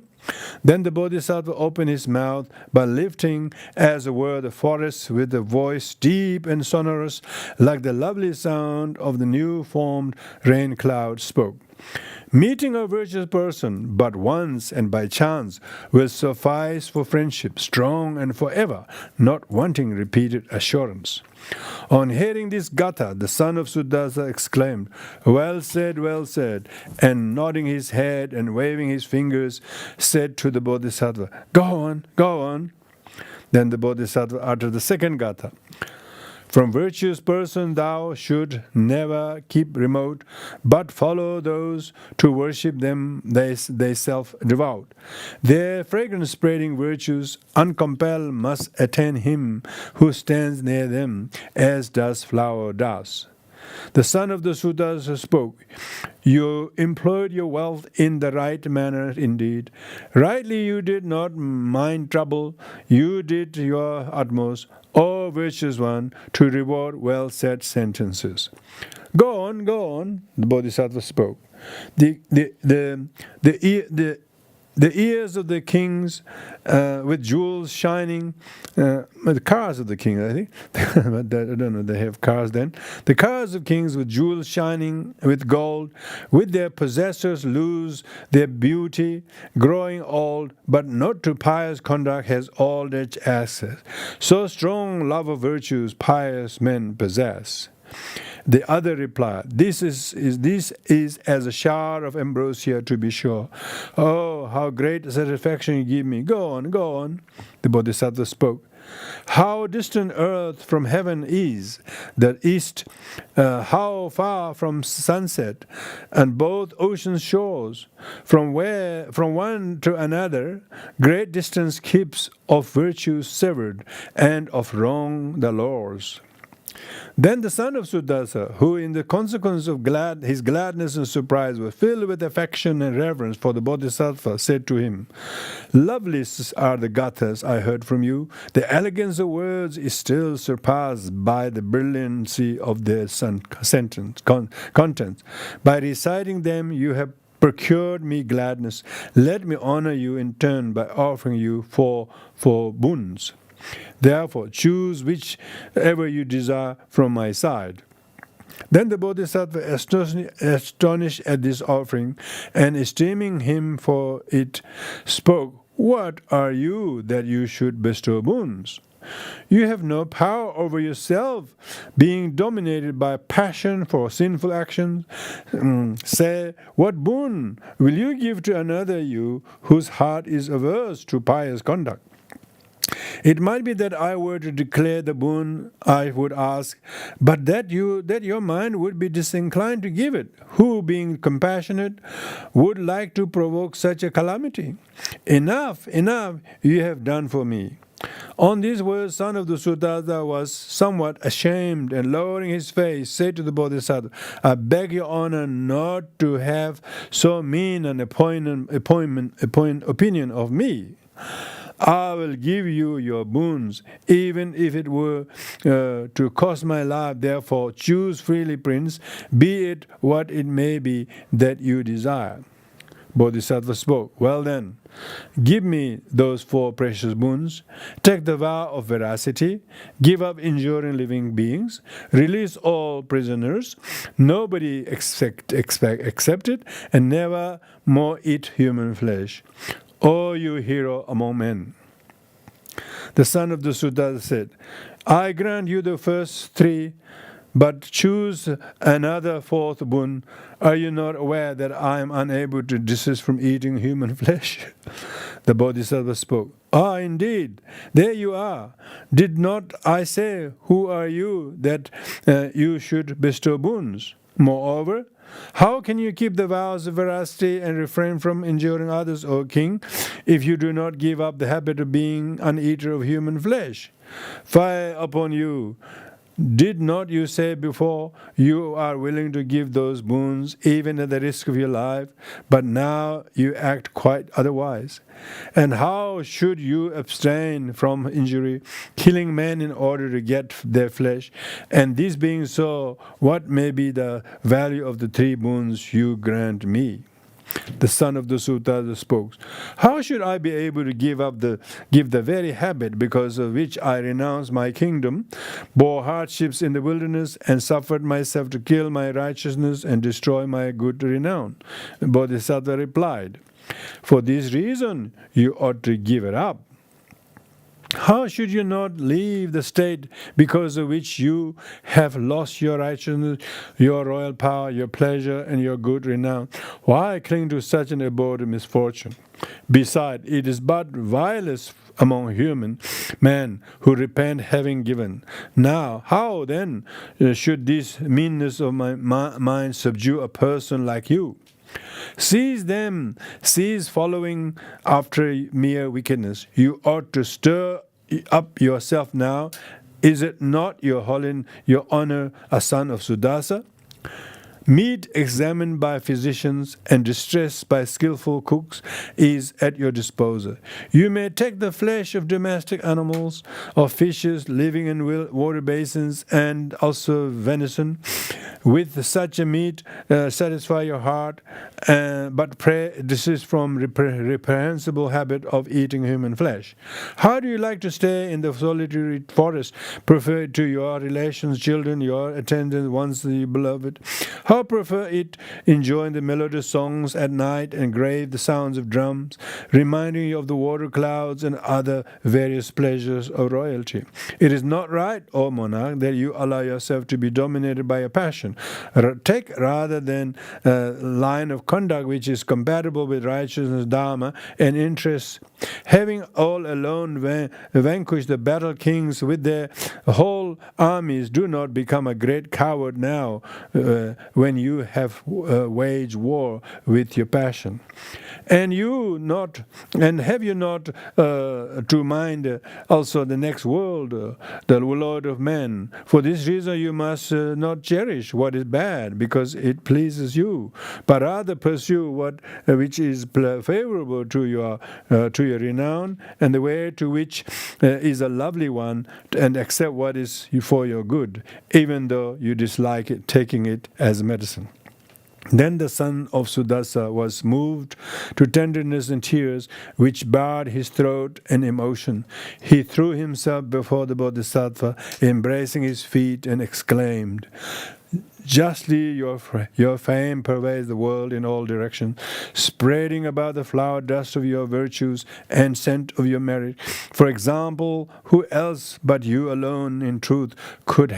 Then the Bodhisattva opened his mouth by lifting, as it were, the forest with a voice deep and sonorous, like the lovely sound of the new-formed rain cloud, spoke. Meeting a virtuous person but once and by chance will suffice for friendship, strong and forever, not wanting repeated assurance. On hearing this gatha, the son of Suddasa exclaimed, well said, and nodding his head and waving his fingers, said to the Bodhisattva, Go on. Then the Bodhisattva uttered the second gatha. From virtuous person thou should never keep remote, but follow those to worship them they self-devout. Their fragrance-spreading virtues uncompelled must attain him who stands near them, as does flower does. The son of the Suddasa spoke, You employed your wealth in the right manner indeed. Rightly you did not mind trouble, you did your utmost, O virtuous one, to reward well-said sentences. Go on, the Bodhisattva spoke. The ears of the kings with jewels shining, the cars of the king, I think. I don't know, they have cars then. The cars of kings with jewels shining with gold, with their possessors lose their beauty, growing old, but not to pious conduct has all their access. So strong love of virtues pious men possess. The other replied, This is as a shower of ambrosia, to be sure. Oh, how great satisfaction you give me. Go on. The Bodhisattva spoke. How distant earth from heaven is, the east, how far from sunset, and both ocean shores, from one to another, great distance keeps of virtue severed, and of wrong the laws. Then the son of Suddasa, who in the consequence of his gladness and surprise was filled with affection and reverence for the Bodhisattva, said to him, Lovely are the gathas I heard from you. The elegance of words is still surpassed by the brilliancy of their contents. By reciting them you have procured me gladness. Let me honor you in turn by offering you four boons. Therefore, choose whichever you desire from my side. Then the Bodhisattva, astonished at this offering, and esteeming him for it, spoke, What are you that you should bestow boons? You have no power over yourself, being dominated by passion for sinful actions. Say, what boon will you give to another you whose heart is averse to pious conduct? It might be that I were to declare the boon I would ask, but that your mind would be disinclined to give it, who, being compassionate, would like to provoke such a calamity. Enough, you have done for me. On these words, son of the Suddasa was somewhat ashamed, and lowering his face, said to the Bodhisattva, I beg your honor not to have so mean an opinion of me. I will give you your boons, even if it were to cost my life. Therefore, choose freely, Prince, be it what it may be that you desire. Bodhisattva spoke, Well then, give me those four precious boons. Take the vow of veracity, give up injuring living beings, release all prisoners, nobody accepted, and never more eat human flesh. O you hero among men. The son of the Suddasa said, I grant you the first three, but choose another fourth boon. Are you not aware that I am unable to desist from eating human flesh? The Bodhisattva spoke. Ah, indeed, there you are. Did not I say, who are you, that you should bestow boons? Moreover, how can you keep the vows of veracity and refrain from injuring others, O king, if you do not give up the habit of being an eater of human flesh? Fie upon you! Did not you say before you are willing to give those boons even at the risk of your life, but now you act quite otherwise? And how should you abstain from injury, killing men in order to get their flesh? And this being so, what may be the value of the 3 boons you grant me? The son of the Sutta spoke. How should I be able to give the very habit because of which I renounced my kingdom, bore hardships in the wilderness, and suffered myself to kill my righteousness and destroy my good renown? Bodhisattva replied, for this reason you ought to give it up. How should you not leave the state because of which you have lost your righteousness, your royal power, your pleasure, and your good renown? Why cling to such an abode of misfortune? Besides, it is but vilest among human men who repent having given. Now, how then should this meanness of my mind subdue a person like you? Cease them, cease following after mere wickedness. You ought to stir up yourself now. Is it not your honor, a son of Suddasa? Meat examined by physicians and distressed by skillful cooks is at your disposal. You may take the flesh of domestic animals, of fishes living in water basins, and also venison. With such a meat, satisfy your heart, but desist from reprehensible habit of eating human flesh. How do you like to stay in the solitary forest, preferred to your relations, children, your attendants, once the beloved? How prefer it enjoying the melodious songs at night and grave the sounds of drums, reminding you of the water clouds and other various pleasures of royalty? It is not right, O monarch, that you allow yourself to be dominated by a passion. Take rather than a line of conduct which is compatible with righteousness, dharma, and interests. Having all alone vanquished the battle kings with their whole armies, do not become a great coward now when you have waged war with your passion. And have you not to mind also the next world, the Lord of men? For this reason you must not cherish what is bad, because it pleases you, but rather pursue which is favorable to your renown, and the way to which is a lovely one, and accept what is for your good, even though you dislike it, taking it as medicine. Then the son of Suddasa was moved to tenderness and tears, which barred his throat and emotion. He threw himself before the Bodhisattva, embracing his feet, and exclaimed, Justly your fame pervades the world in all directions, spreading about the flower dust of your virtues and scent of your merit. For example, who else but you alone, in truth, could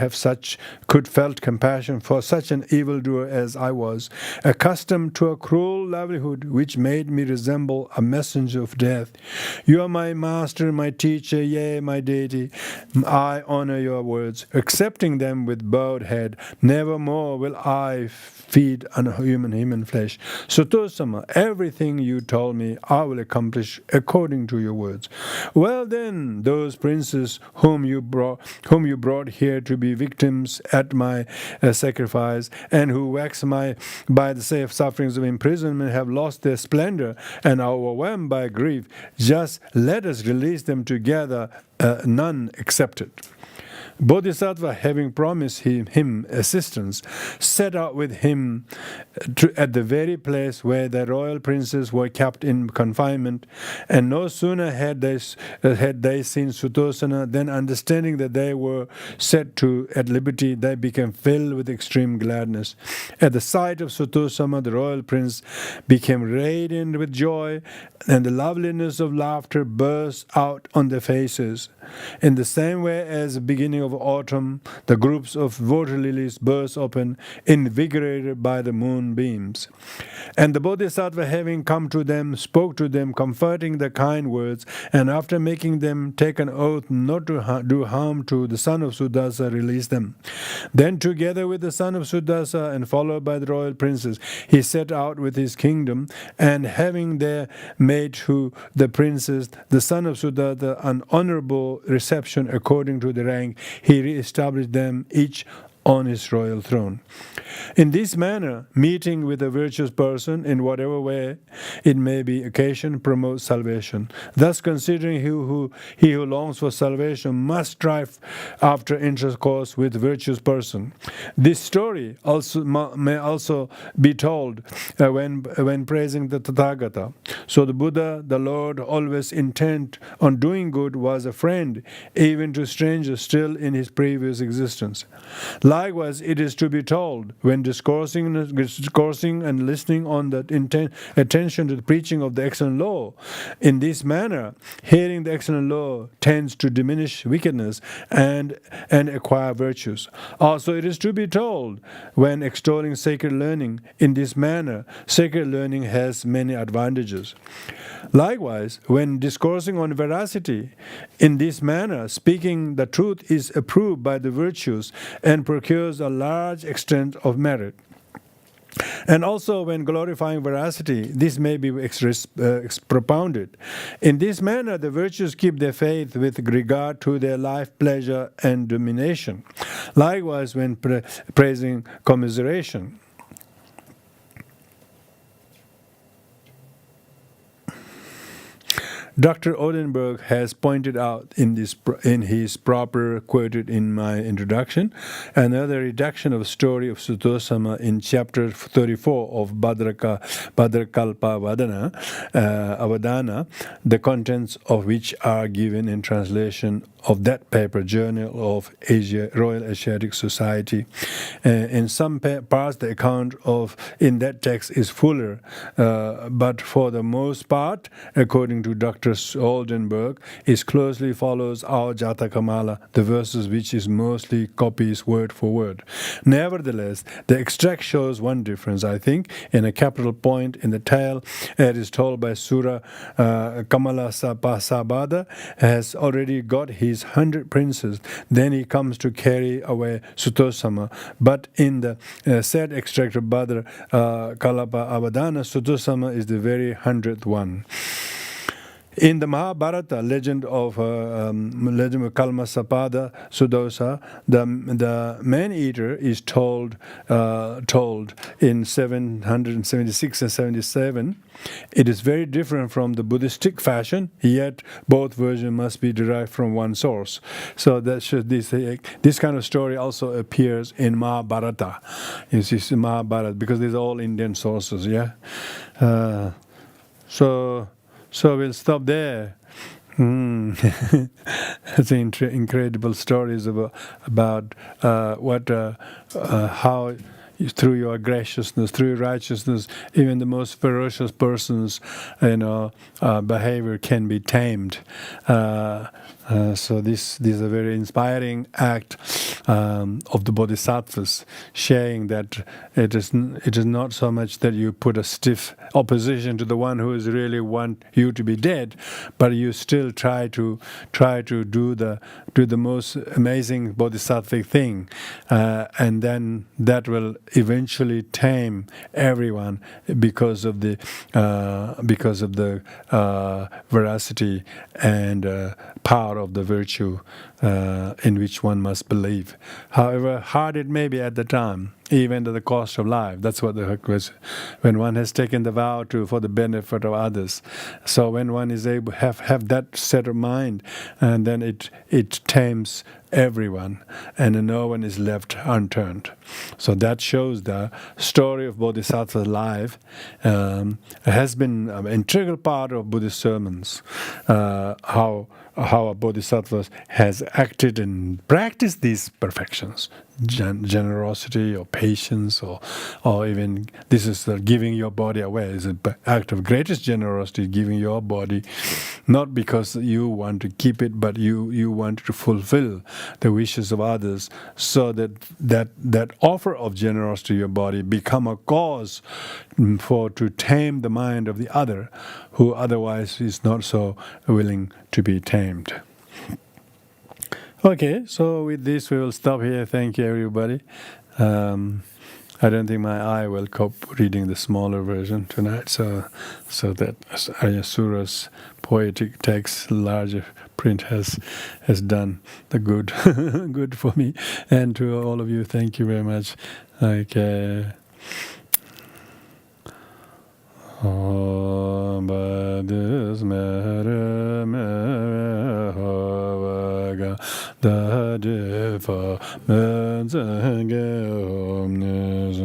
felt compassion for such an evildoer as I was, accustomed to a cruel livelihood which made me resemble a messenger of death? You are my master, my teacher, yea, my deity. I honor your words, accepting them with bowed head. Nevermore will I feed on human flesh. Suttosama, everything you told me I will accomplish according to your words. Well then, those princes whom you brought here to be victims at my sacrifice, and who wax by the safe sufferings of imprisonment, have lost their splendor and are overwhelmed by grief. Just let us release them together, none excepted. Bodhisattva, having promised him assistance, set out with him at the very place where the royal princes were kept in confinement. And no sooner had they seen Suttosana than, understanding that they were set at liberty, they became filled with extreme gladness. At the sight of Suttosana, the royal prince became radiant with joy, and the loveliness of laughter burst out on their faces. In the same way as the beginning of autumn, the groups of water lilies burst open, invigorated by the moonbeams. And the Bodhisattva, having come to them, spoke to them, comforting the kind words, and after making them take an oath not to do harm to the son of Suddasa, released them. Then, together with the son of Suddasa and followed by the royal princes, he set out with his kingdom, and having there made to the princes, the son of Suddasa, an honorable reception according to the rank, he re-established them each on his royal throne. In this manner, meeting with a virtuous person in whatever way it may be occasion promotes salvation. Thus, considering he who longs for salvation must strive after intercourse with a virtuous person. This story also may also be told when praising the Tathagata. So the Buddha, the Lord, always intent on doing good, was a friend even to strangers still in his previous existence. Likewise, it is to be told when discoursing and listening on the attention to the preaching of the excellent law. In this manner, hearing the excellent law tends to diminish wickedness and acquire virtues. Also, it is to be told when extolling sacred learning. In this manner, sacred learning has many advantages. Likewise, when discoursing on veracity, in this manner, speaking the truth is approved by the virtues and procures a large extent of merit. And also when glorifying veracity, this may be propounded. In this manner, the virtues keep their faith with regard to their life, pleasure, and domination. Likewise, when praising commiseration. Dr. Odenberg has pointed out in his proper quoted in my introduction another reduction of story of Suttosama in chapter 34 of Bhadrakalpa Avadana, the contents of which are given in translation of that paper, Journal of Royal Asiatic Society. In some parts, the account in that text is fuller, but for the most part, according to Dr. Oldenburg, it closely follows our Jatakamala, the verses which is mostly copies word for word. Nevertheless, the extract shows one difference, I think. In a capital point in the tale, it is told by Sura Kamala Sabada has already got his 100 princes. Then he comes to carry away Suttosama. But in the said extract of Bhadra Kalapa Avadana, Suttosama is the very 100th one. In the Mahabharata legend of Kalmasapada Sudosa, the man-eater is told in 776 and 77. It is very different from the Buddhistic fashion, yet both versions must be derived from one source. So that this kind of story also appears in Mahabharata. You see, Mahabharata, because these are all Indian sources, yeah? So we'll stop there. It's incredible stories about how through your graciousness, through your righteousness, even the most ferocious person's behavior can be tamed. So this is a very inspiring act of the Bodhisattvas, sharing that it is not so much that you put a stiff opposition to the one who is really want you to be dead, but you still try to do the most amazing bodhisattvic thing, and then that will eventually tame everyone because of the veracity and power of the virtue in which one must believe. However hard it may be at the time, even at the cost of life. That's what the hook was. When one has taken the vow for the benefit of others. So when one is able to have that set of mind, and then it tames everyone, and no one is left unturned. So that shows the story of Bodhisattva's life has been an integral part of Buddhist sermons. How a Bodhisattva has acted and practiced these perfections, generosity or patience, or even this is giving your body away. It's an act of greatest generosity, giving your body, not because you want to keep it, but you want to fulfill the wishes of others, so that offer of generosity to your body become a cause to tame the mind of the other, who otherwise is not so willing to be tamed. Okay, so with this we will stop here. Thank you, everybody. I don't think my eye will cope reading the smaller version tonight, so that Arya Sura's poetic text, larger print, has done the good good for me, and to all of you, thank you very much. Okay. Om Badis Mere Mehovaga Dadifa Menzenge Omnis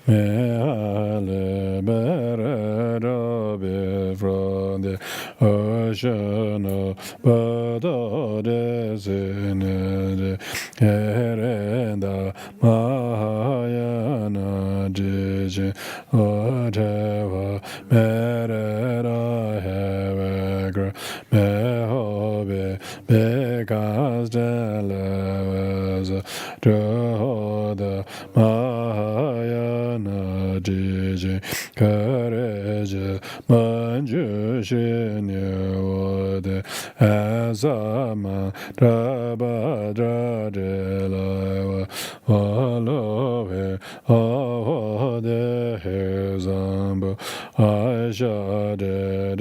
Mehale Bereda Bifrode Oshana Bada Desinede Herenda Mahayana Jiji Whatever Merera Hevegra Mehobe Bekas Deleveza Droda Mahayana Jiji Courage Manju Shinyawade Azama Drabadra Delava Valove Avade Hezamba Aisha de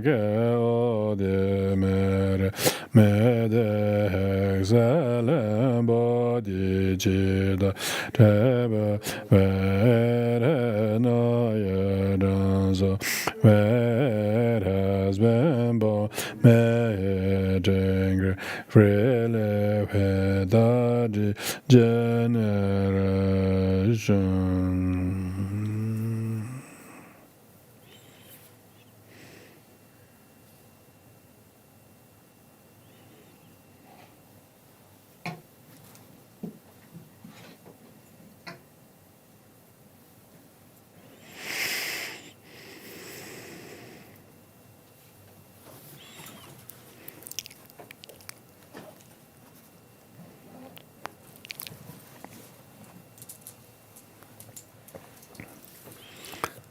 Geo de Mere Mede Hexalem Body Jida Tebe Vere Noya Danzo Where has been born Medengre Freely Pedadi Generation.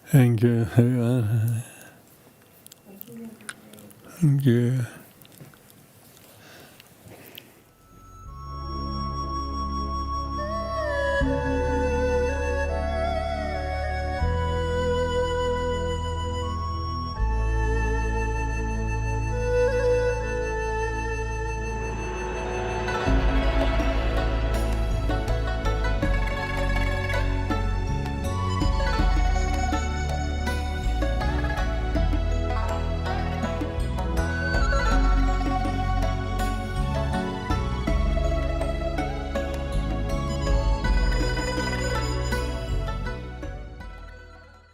Thank you, everyone. Thank you.